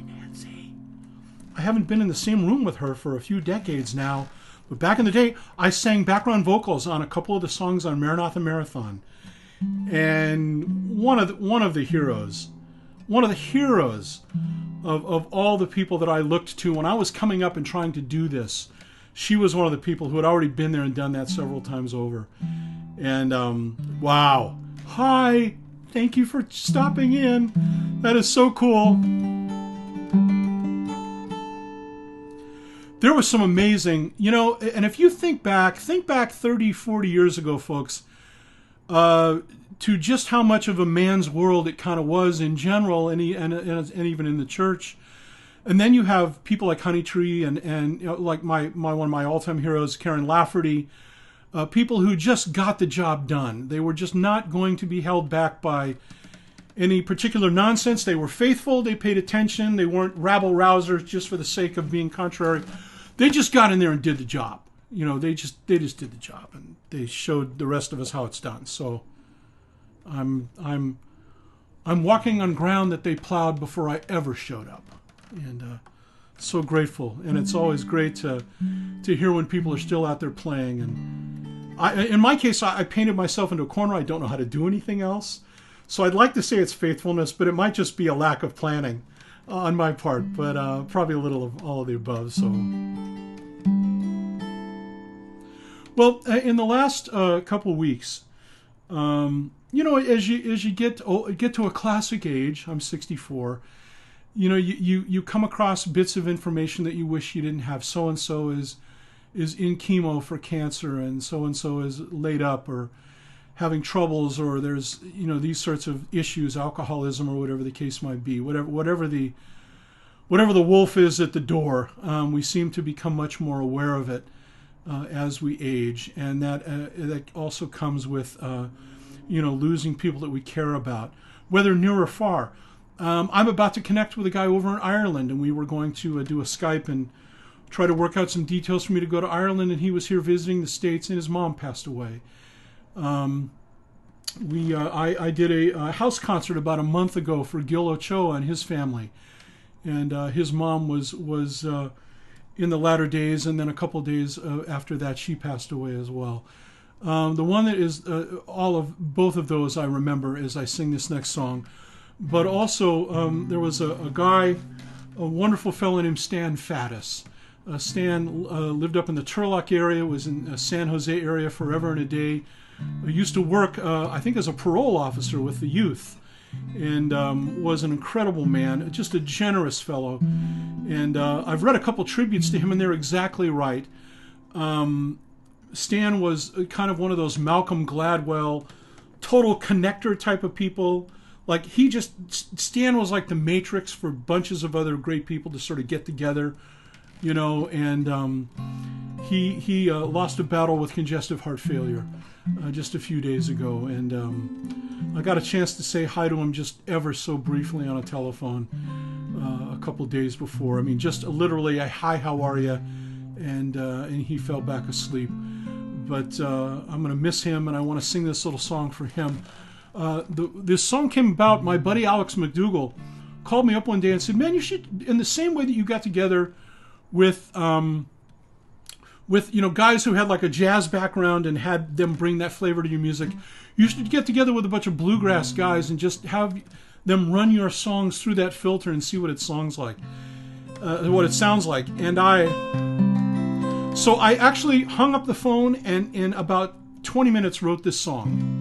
haven't been in the same room with her for a few decades now. But back in the day, I sang background vocals on a couple of the songs on Maranatha Marathon. And one of the heroes of all the people that I looked to when I was coming up and trying to do this, she was one of the people who had already been there and done that several times over. And wow. Hi. Thank you for stopping in. That is so cool. There was some amazing, and if you think back 30, 40 years ago, folks, to just how much of a man's world it kind of was in general, and even in the church. And then you have people like Honeytree and like my one of my all-time heroes, Karen Lafferty, people who just got the job done. They were just not going to be held back by any particular nonsense. They were faithful. They paid attention. They weren't rabble-rousers just for the sake of being contrary. They just got in there and did the job. They just did the job, and they showed the rest of us how it's done. So I'm walking on ground that they plowed before I ever showed up, and so grateful. And it's always great to hear when people are still out there playing. And in my case, I painted myself into a corner. I don't know how to do anything else. So I'd like to say it's faithfulness, but it might just be a lack of planning on my part, but probably a little of all of the above. So, well, in the last couple of weeks, as you get to a classic age, I'm 64. You come across bits of information that you wish you didn't have. So and so is in chemo for cancer, and so is laid up or having troubles, or there's these sorts of issues, alcoholism or whatever the case might be, whatever the wolf is at the door. We seem to become much more aware of it as we age, and that also comes with losing people that we care about, whether near or far. I'm about to connect with a guy over in Ireland, and we were going to do a Skype and try to work out some details for me to go to Ireland, and he was here visiting the States, and his mom passed away. I did a house concert about a month ago for Gil Ochoa and his family, and his mom was in the latter days, and then a couple days after that she passed away as well. The one that is both of those I remember as I sing this next song, but also there was a guy, a wonderful fellow named Stan Faddis. Stan lived up in the Turlock area, was in the San Jose area forever and a day. Used to work, I think, as a parole officer with the youth, and was an incredible man, just a generous fellow. And I've read a couple tributes to him, and they're exactly right. Stan was kind of one of those Malcolm Gladwell, total connector type of people. Like Stan was like the Matrix for bunches of other great people to sort of get together, and he lost a battle with congestive heart failure just a few days ago, and I got a chance to say hi to him just ever so briefly on a telephone a couple days before. I mean, just literally a hi, how are you? And he fell back asleep. But I'm going to miss him, and I want to sing this little song for him. This song came about, my buddy Alex McDougall called me up one day and said, man, you should, in the same way that you got together with guys who had like a jazz background and had them bring that flavor to your music, you should get together with a bunch of bluegrass guys and just have them run your songs through that filter and see what it sounds like. And so I actually hung up the phone and in about 20 minutes wrote this song.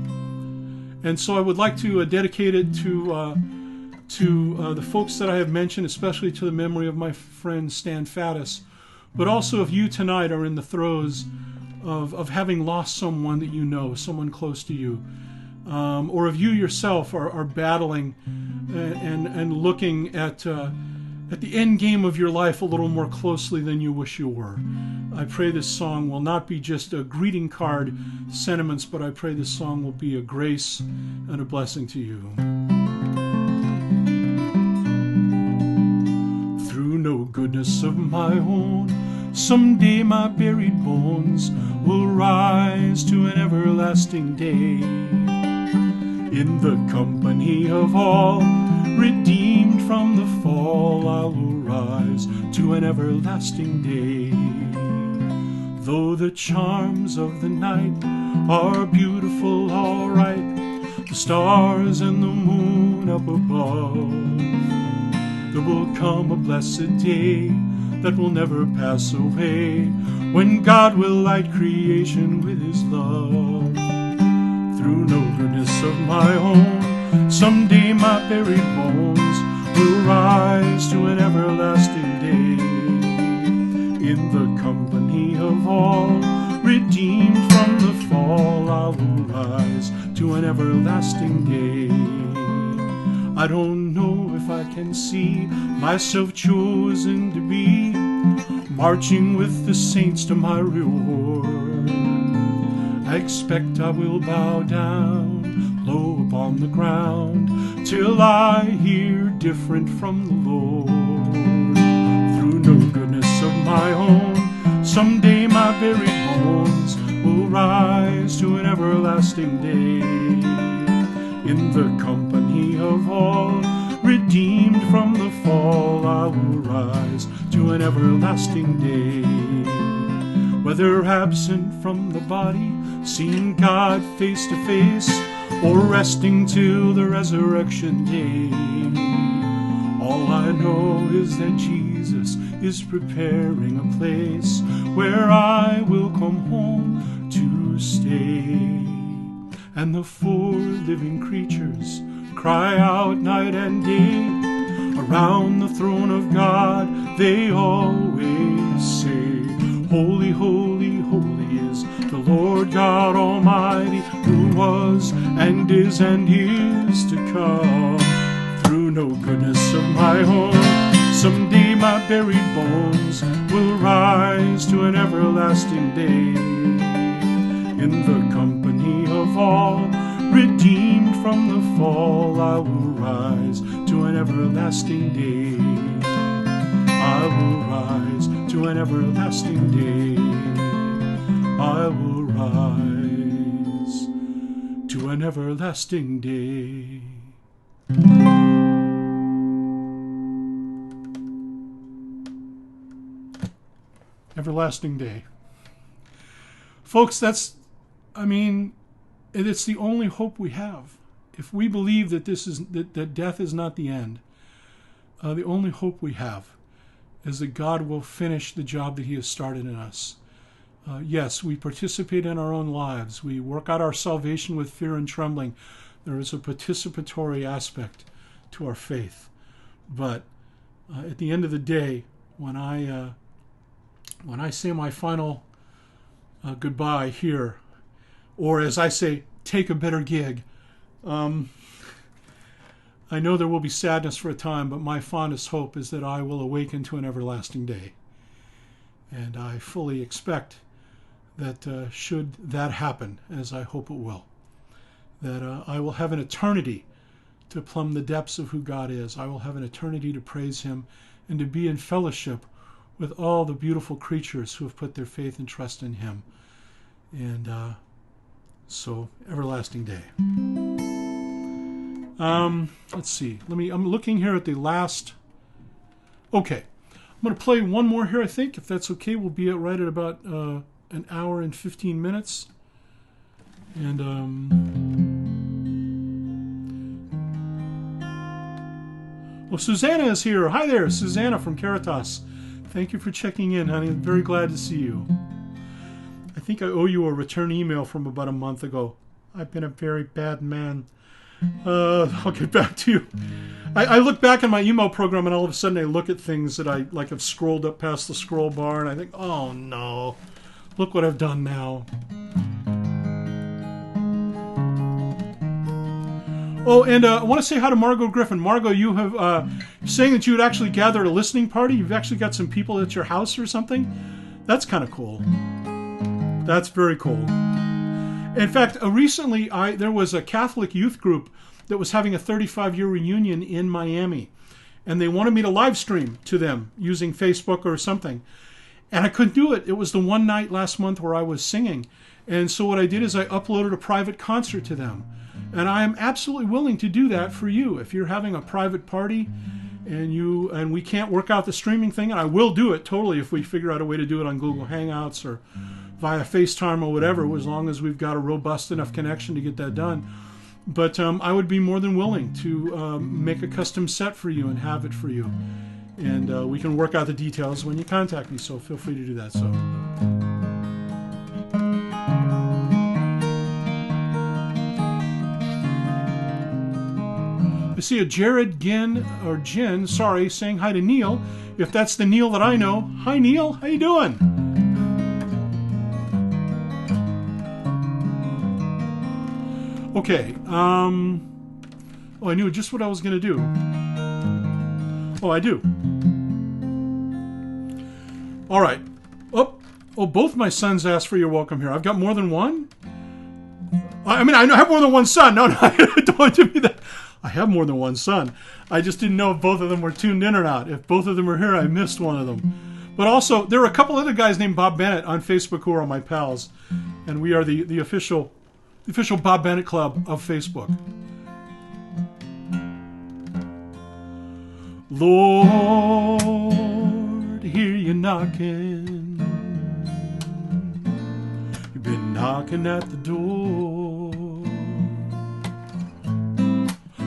And so I would like to dedicate it to the folks that I have mentioned, especially to the memory of my friend Stan Faddis, but also if you tonight are in the throes of having lost someone that you know, someone close to you, or if you yourself are battling and looking at the end game of your life a little more closely than you wish you were. I pray this song will not be just a greeting card sentiments, but I pray this song will be a grace and a blessing to you. Through no goodness of my own, someday my buried bones will rise to an everlasting day. In the company of all, redeemed from the fall, I will rise to an everlasting day. Though the charms of the night are beautiful, all right, the stars and the moon up above, there will come a blessed day that will never pass away, when God will light creation with his love. Through no goodness of my own, someday my buried bones will rise to an everlasting day. In the company of all, redeemed from the fall, I will rise to an everlasting day. I don't know if I can see myself chosen to be marching with the saints to my reward. I expect I will bow down low upon the ground till I hear different from the Lord. Through no goodness of my own, someday my buried bones will rise to an everlasting day. In the company of all, redeemed from the fall, I will rise to an everlasting day. Whether absent from the body, seeing God face to face, or resting till the resurrection day, all I know is that Jesus is preparing a place where I will come home to stay. And the four living creatures cry out night and day, around the throne of God they always say, Holy, holy, holy is the Lord God Almighty, who was and is to come. Through no goodness of my own, someday my buried bones will rise to an everlasting day. In the company of all, redeemed from the fall, I will rise to an everlasting day. I will rise to an everlasting day. I will rise to an everlasting day. Everlasting day. Folks, it's the only hope we have. If we believe that that death is not the end, the only hope we have is that God will finish the job that he has started in us. Yes, we participate in our own lives. We work out our salvation with fear and trembling. There is a participatory aspect to our faith. But at the end of the day, when I say my final goodbye here, or as I say, take a better gig, I know there will be sadness for a time, but my fondest hope is that I will awaken to an everlasting day. And I fully expect that should that happen, as I hope it will, that I will have an eternity to plumb the depths of who God is. I will have an eternity to praise him and to be in fellowship with all the beautiful creatures who have put their faith and trust in him. And so, everlasting day. Let's see. I'm looking here at the last. Okay. I'm going to play one more here, I think. If that's okay, we'll be right at about an hour and 15 minutes. And, well, Susanna is here. Hi there, Susanna from Caritas. Thank you for checking in, honey. I'm very glad to see you. I think I owe you a return email from about a month ago. I've been a very bad man. I'll get back to you. I look back in my email program and all of a sudden I look at things that I have scrolled up past the scroll bar and I think, oh no, look what I've done now. Oh, and I want to say hi to Margot Griffin. Margot, you have saying that you had actually gathered a listening party. You've actually got some people at your house or something. That's kind of cool. That's very cool. In fact, recently there was a Catholic youth group that was having a 35-year reunion in Miami. And they wanted me to live stream to them using Facebook or something. And I couldn't do it. It was the one night last month where I was singing. And so what I did is I uploaded a private concert to them. And I am absolutely willing to do that for you. If you're having a private party and we can't work out the streaming thing, and I will do it totally if we figure out a way to do it on Google Hangouts or via FaceTime or whatever, as long as we've got a robust enough connection to get that done. But I would be more than willing to make a custom set for you and have it for you. And we can work out the details when you contact me, so feel free to do that. So. I see a Jared Ginn, or Jin, sorry, saying hi to Neil. If that's the Neil that I know. Hi, Neil. How you doing? Okay. Oh, I knew just what I was going to do. Oh, I do. All right. Oh, both my sons asked for your welcome here. I've got more than one? I mean, I have more than one son. No, don't want to be that. I have more than one son. I just didn't know if both of them were tuned in or not. If both of them were here, I missed one of them. But also, there are a couple other guys named Bob Bennett on Facebook who are my pals. And we are the official Bob Bennett Club of Facebook. Lord, hear you knocking. You've been knocking at the door.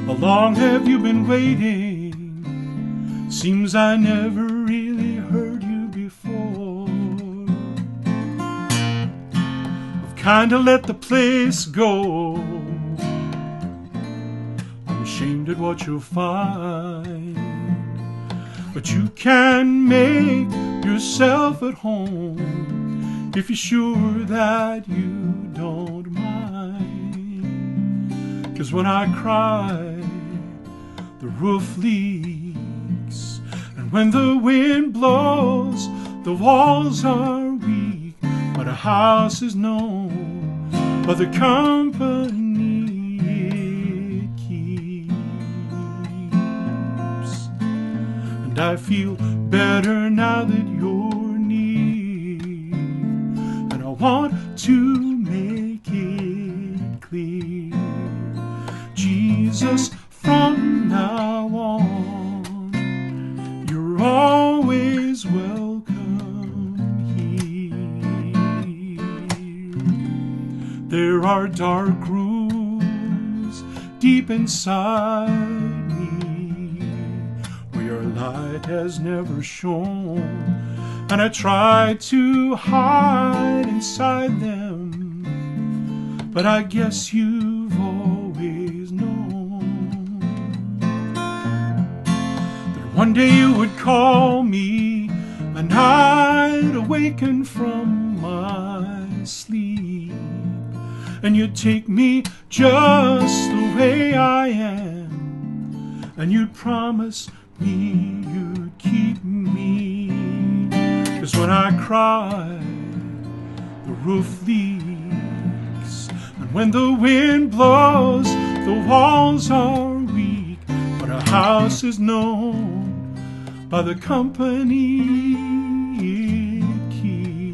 How long have you been waiting? Seems I never really heard you before. I've kinda let the place go. I'm ashamed at what you'll find. But you can make yourself at home if you're sure that you don't mind. 'Cause when I cry, the roof leaks, and when the wind blows, the walls are weak, but a house is known by the company it keeps. And I feel better now that you're near, and I want to make it clear, Jesus, from now on, you're always welcome here. There are dark rooms deep inside me where your light has never shone, and I try to hide inside them, but I guess you've always known. One day you would call me, and I'd awaken from my sleep, and you'd take me just the way I am, and you'd promise me you'd keep me. 'Cause when I cry, the roof leaks, and when the wind blows, the walls are weak, but a house is known by the company it keeps.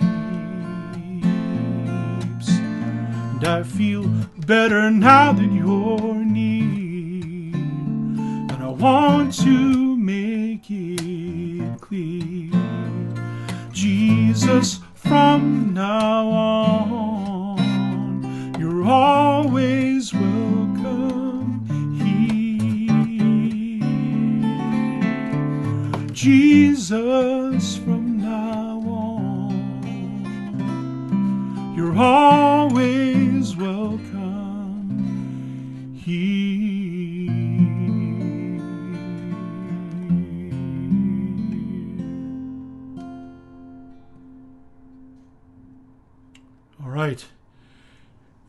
And I feel better now that you're near, and I want to make it clear, Jesus, from now on, you're always welcome here. Jesus, from now on, you're always welcome here. All right.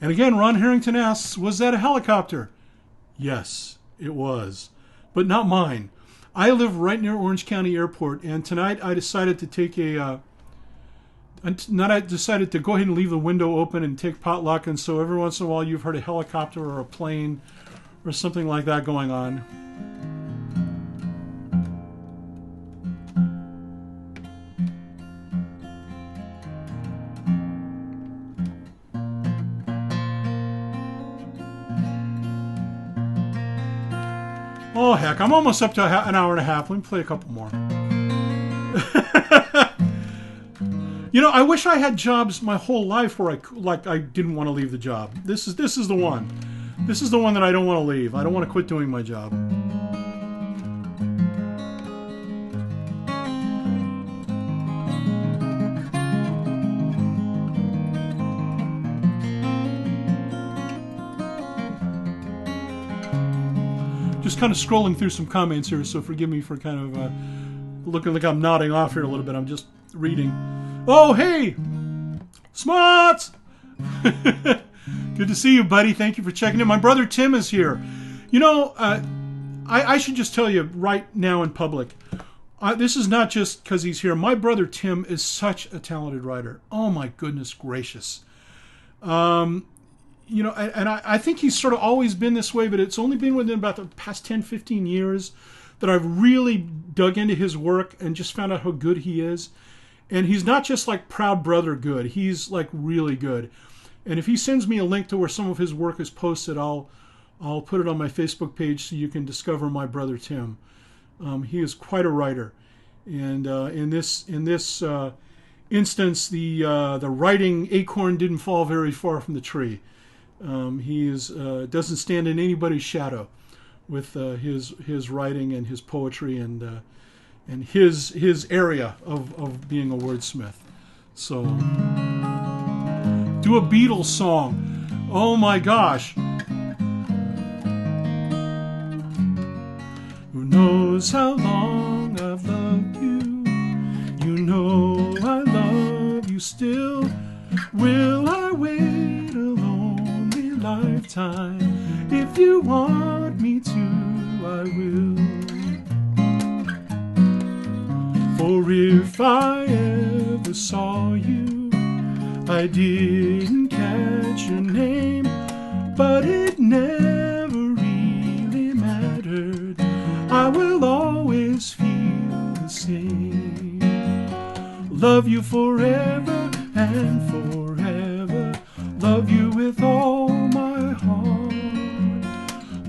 And again, Ron Harrington asks, was that a helicopter? Yes, it was, but not mine. I live right near Orange County Airport, and tonight I decided to take I decided to go ahead and leave the window open and take potluck, and so every once in a while you've heard a helicopter or a plane or something like that going on. Oh, heck, I'm almost up to an hour and a half. Let me play a couple more. You know, I wish I had jobs my whole life where I didn't want to leave the job. This is the one. This is the one that I don't want to leave. I don't want to quit doing my job. Just kind of scrolling through some comments here, so forgive me for kind of looking like I'm nodding off here a little bit. I'm just reading. Oh, hey! Smuts! Good to see you, buddy. Thank you for checking in. My brother Tim is here. You know, I should just tell you right now in public, this is not just because he's here. My brother Tim is such a talented writer. Oh, my goodness gracious. You know, and I think he's sort of always been this way, but it's only been within about the past 10, 15 years that I've really dug into his work and just found out how good he is. And he's not just like proud brother good. He's like really good. And if he sends me a link to where some of his work is posted, I'll put it on my Facebook page so you can discover my brother Tim. He is quite a writer. And in this instance, the writing acorn didn't fall very far from the tree. He doesn't stand in anybody's shadow with his writing and his poetry and his area of being a wordsmith. So, do a Beatles song. Oh my gosh. Who knows how long I've loved you? You know I love you still. Will I wait a lonely lifetime? If you want me to, I will. For if I ever saw you, I didn't catch your name, but it never really mattered. I will always feel the same. Love you forever and forever. Love you with all my heart.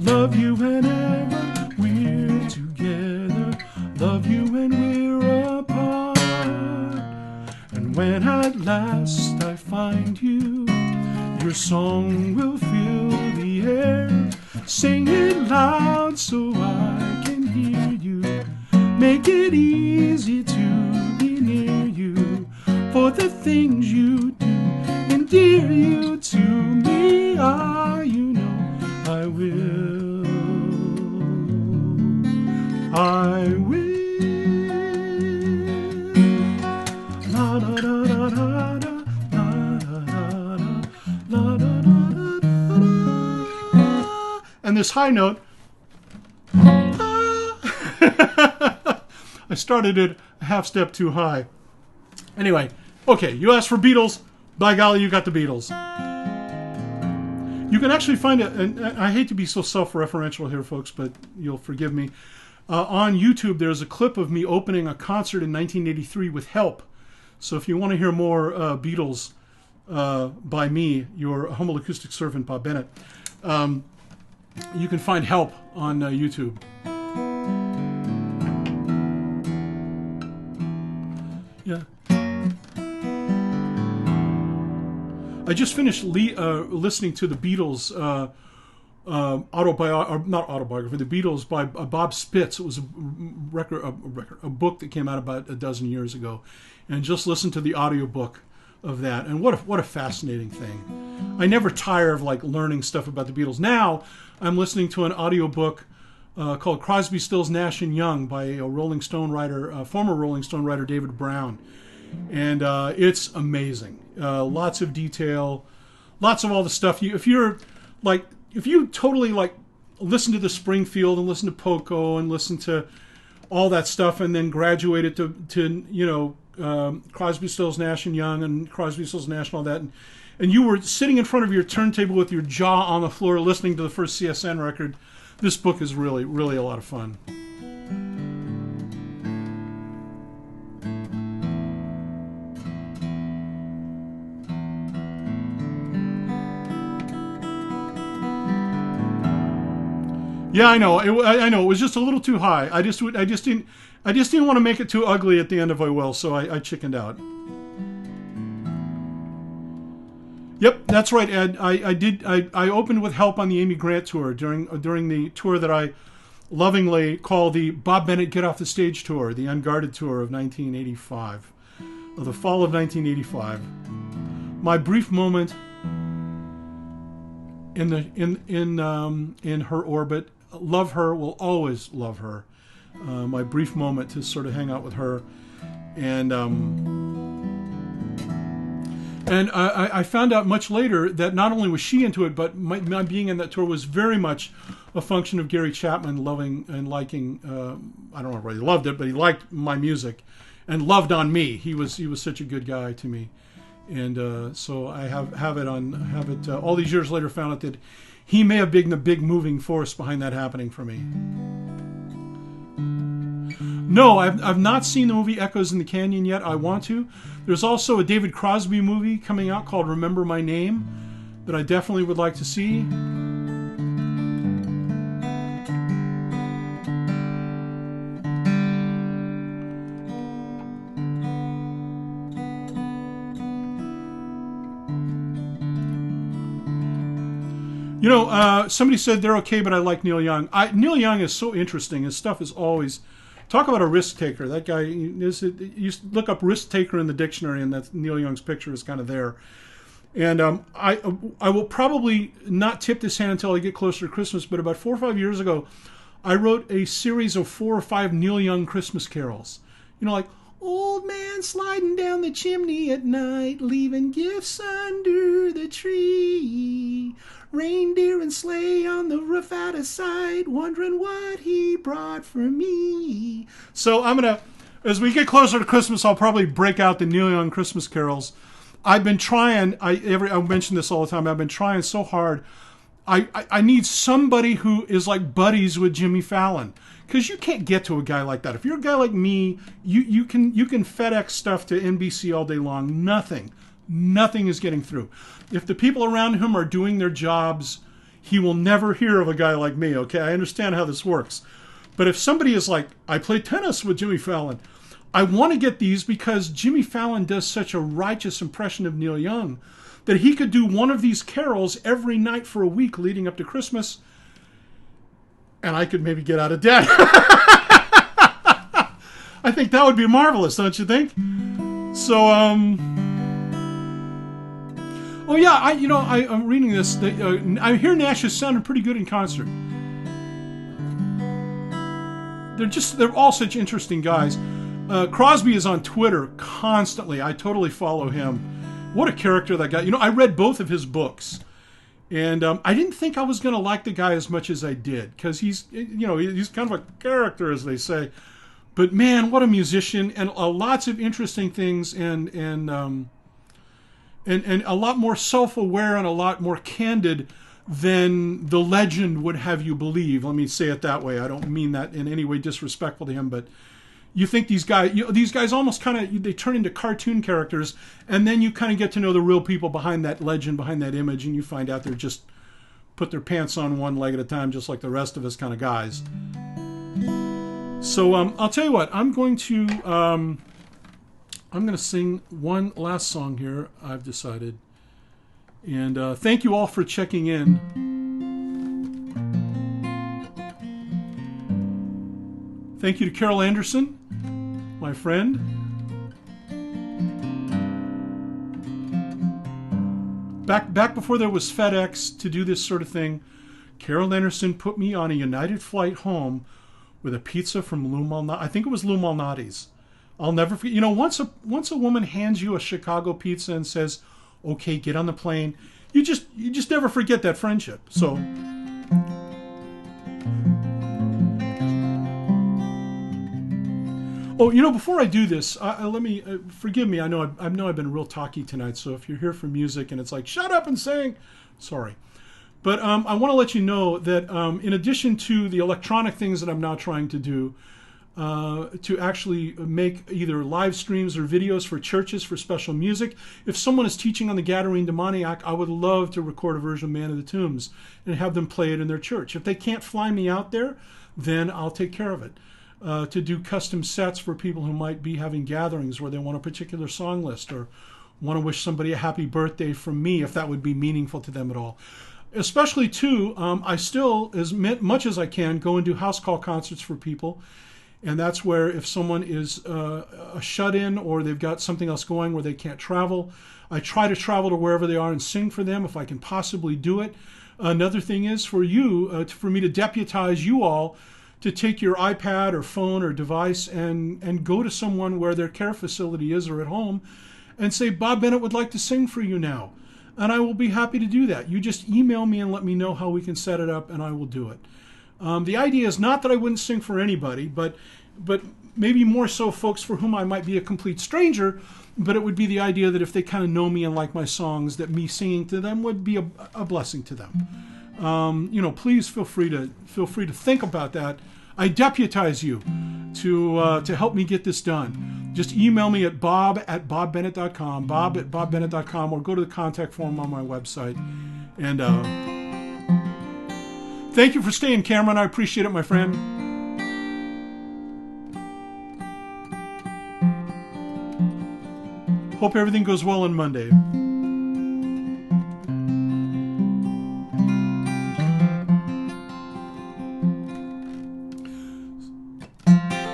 Love you whenever we're together. Love you when we're apart. And when at last I find you, your song will fill the air. Sing it loud so I can hear you. Make it easy to be near you. For the things you do endear you to me. Ah, you know I will. I will. La da da da da da. And this high note, I started it a half step too high. Anyway, okay, you asked for Beatles. By golly, you got the Beatles. You can actually find it, and I hate to be so self-referential here, folks, but you'll forgive me. On YouTube, there's a clip of me opening a concert in 1983 with Help. So if you want to hear more Beatles by me, your humble acoustic servant, Bob Bennett, you can find Help on YouTube. Yeah. I just finished listening to the Beatles not autobiography, the Beatles by Bob Spitz. It was a book that came out about a dozen years ago, and just listened to the audiobook of that. And what a fascinating thing. I never tire of like learning stuff about the Beatles. Now I'm listening to an audiobook called Crosby, Stills, Nash and Young by a Rolling Stone writer, former Rolling Stone writer David Brown, and it's amazing. Lots of detail, lots of all the stuff. If you totally like listen to the Springfield and listen to Poco and listen to all that stuff, and then graduated to Crosby, Stills, Nash and Young and Crosby, Stills, Nash and all that, and you were sitting in front of your turntable with your jaw on the floor listening to the first CSN record, this book is really, really a lot of fun. Yeah, I know. I know. It was just a little too high. I just didn't want to make it too ugly at the end of I Will, so I chickened out. Yep, that's right, Ed. I opened with Help on the Amy Grant tour during the tour that I lovingly call the Bob Bennett Get Off the Stage tour, the Unguarded tour of 1985, of the fall of 1985. My brief moment in her orbit. Love her, will always love her. My brief moment to sort of hang out with her, and I found out much later that not only was she into it, but my being in that tour was very much a function of Gary Chapman loving and liking. I don't know whether he loved it, but he liked my music and loved on me. He was such a good guy to me, and so I have it all these years later. Found out that he may have been the big moving force behind that happening for me. No, I've not seen the movie Echoes in the Canyon yet. I want to. There's also a David Crosby movie coming out called Remember My Name that I definitely would like to see. You know, somebody said they're okay, but I like Neil Young. Neil Young is so interesting. His stuff is always... Talk about a risk taker. That guy, you look up risk taker in the dictionary, and that Neil Young's picture is kind of there. And I will probably not tip this hand until I get closer to Christmas, but about 4 or 5 years ago, I wrote a series of 4 or 5 Neil Young Christmas carols. You know, like, Old Man sliding down the chimney at night, leaving gifts under the tree. Reindeer and sleigh on the roof out of sight, wondering what he brought for me. So I'm going to, as we get closer to Christmas, I'll probably break out the Neil Young Christmas carols. I've been trying, I mention this all the time, I've been trying so hard. I need somebody who is like buddies with Jimmy Fallon. Because you can't get to a guy like that. If you're a guy like me, you can FedEx stuff to NBC all day long. Nothing is getting through. If the people around him are doing their jobs, he will never hear of a guy like me, okay? I understand how this works. But if somebody is like, I play tennis with Jimmy Fallon, I want to get these because Jimmy Fallon does such a righteous impression of Neil Young that he could do one of these carols every night for a week leading up to Christmas, and I could maybe get out of debt. I think that would be marvelous, don't you think? So, oh yeah, I'm reading this. I hear Nash is sounding pretty good in concert. They're all such interesting guys. Crosby is on Twitter constantly. I totally follow him. What a character that guy. You know, I read both of his books. And I didn't think I was going to like the guy as much as I did, because he's kind of a character, as they say. But man, what a musician, and lots of interesting things, and a lot more self-aware and a lot more candid than the legend would have you believe. Let me say it that way. I don't mean that in any way disrespectful to him, but you think these guys almost kind of, they turn into cartoon characters, and then you kind of get to know the real people behind that legend, behind that image, and you find out they're just put their pants on one leg at a time, just like the rest of us kind of guys. So I'll tell you what, I'm going to sing one last song here, I've decided. And thank you all for checking in. Thank you to Carol Anderson, my friend. Back before there was FedEx to do this sort of thing, Carol Anderson put me on a United flight home with a pizza from Lou Malnati's. I think it was Lou Malnati's. I'll never forget. You know, once a woman hands you a Chicago pizza and says, "Okay, get on the plane," you just never forget that friendship. So. Oh, you know, before I do this, let me forgive me. I know I've been real talky tonight, so if you're here for music and it's like, shut up and sing, sorry. But I want to let you know that in addition to the electronic things that I'm now trying to do, to actually make either live streams or videos for churches for special music. If someone is teaching on the Gadarene demoniac, I would love to record a version of Man of the Tombs and have them play it in their church. If they can't fly me out there, then I'll take care of it. To do custom sets for people who might be having gatherings where they want a particular song list or want to wish somebody a happy birthday from me, if that would be meaningful to them at all. Especially, too, I still, as much as I can, go and do house call concerts for people. And that's where if someone is a shut-in or they've got something else going where they can't travel, I try to travel to wherever they are and sing for them if I can possibly do it. Another thing is for you, for me to deputize you all to take your iPad or phone or device and go to someone where their care facility is or at home and say, Bob Bennett would like to sing for you now. And I will be happy to do that. You just email me and let me know how we can set it up and I will do it. The idea is not that I wouldn't sing for anybody, but maybe more so folks for whom I might be a complete stranger, but it would be the idea that if they kind of know me and like my songs, that me singing to them would be a blessing to them. Please feel free to think about that. I deputize you to help me get this done. Just email me at bob@bobbennett.com, bob@bobbennett.com, or go to the contact form on my website. And thank you for staying, Cameron. I appreciate it, my friend. Hope everything goes well on Monday.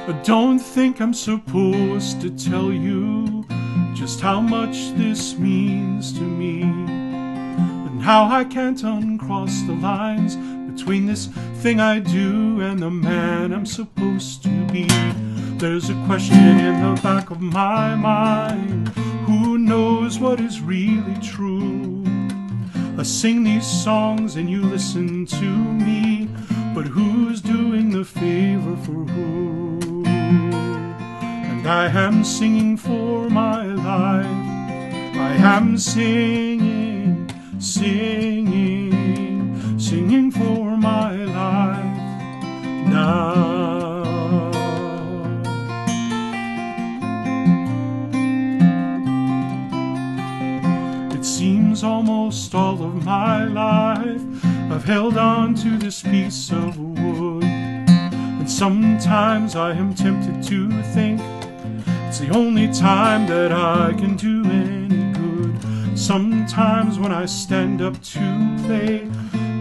I don't think I'm supposed to tell you just how much this means to me, and how I can't uncross the lines between this thing I do and the man I'm supposed to be. There's a question in the back of my mind, who knows what is really true? I sing these songs and you listen to me, but who's doing the favor for who? And I am singing for my life. I am singing, singing, singing for my life now. It seems almost all of my life I've held on to this piece of wood, and sometimes I am tempted to think it's the only time that I can do any good. Sometimes when I stand up to play,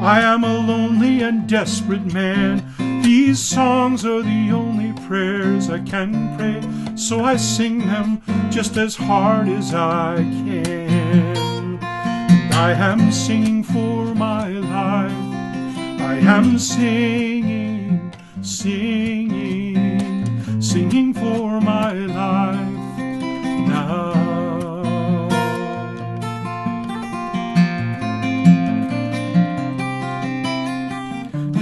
I am a lonely and desperate man. These songs are the only prayers I can pray, so I sing them just as hard as I can. And I am singing for my life. I am singing, singing, singing for my life now.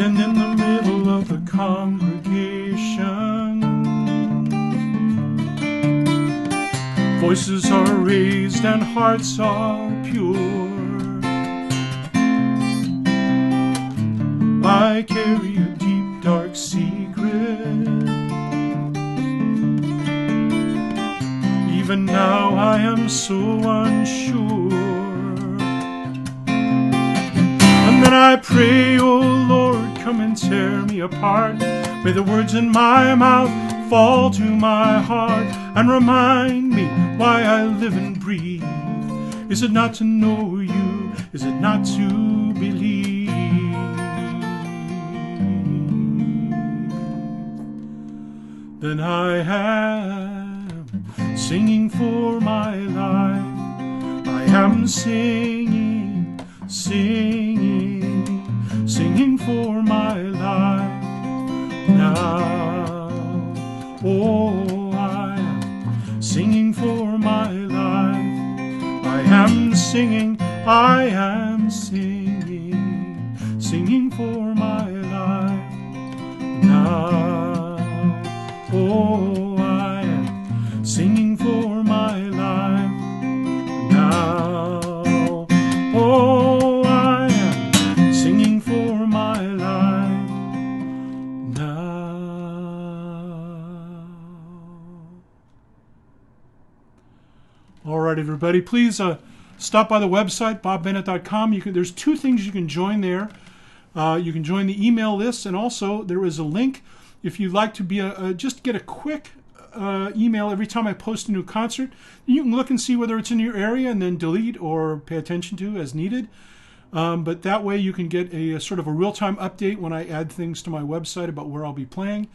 And in the middle of the congregation, voices are raised and hearts are pure. I carry a deep, dark secret. Even now I am so unsure. And then I pray, oh Lord, come and tear me apart. May the words in my mouth fall to my heart and remind me why I live and breathe. Is it not to know you? Is it not to believe? Then I am singing for my life. I am singing, singing, singing for my life now. Oh, I am singing for my life. I am singing, I am singing, singing for my life now. Oh, I am singing for my life now. Oh, I am singing for my life now. everybody. Please stop by the website, bobbennett.com. There's two things you can join there. You can join the email list, and also there is a link if you'd like to be just get a quick email every time I post a new concert. You can look and see whether it's in your area and then delete or pay attention to as needed. But that way you can get a sort of a real-time update when I add things to my website about where I'll be playing.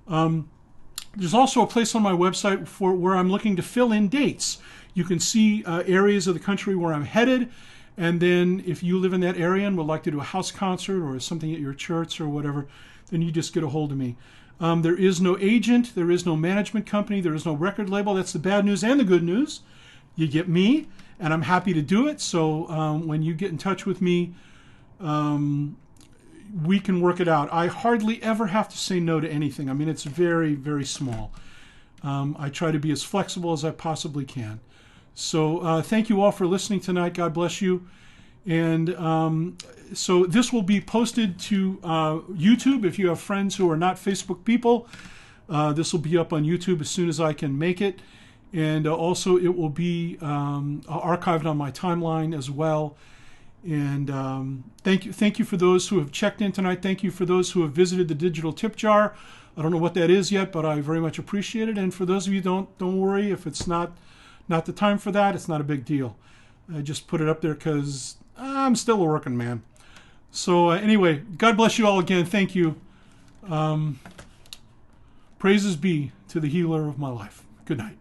There's also a place on my website for where I'm looking to fill in dates. You can see areas of the country where I'm headed, and then if you live in that area and would like to do a house concert or something at your church or whatever, then you just get a hold of me. There is no agent, there is no management company, there is no record label. That's the bad news and the good news. You get me, and I'm happy to do it. So when you get in touch with me, we can work it out. I hardly ever have to say no to anything. I mean, it's very, very small. I try to be as flexible as I possibly can. So thank you all for listening tonight. God bless you. And so this will be posted to YouTube. If you have friends who are not Facebook people, this will be up on YouTube as soon as I can make it. And also it will be archived on my timeline as well. And thank you for those who have checked in tonight. Thank you for those who have visited the digital tip jar. I don't know what that is yet, but I very much appreciate it. And for those of you don't worry if it's not the time for that. It's not a big deal. I just put it up there because I'm still a working man. So anyway, God bless you all again. Thank you. Praises be to the healer of my life. Good night.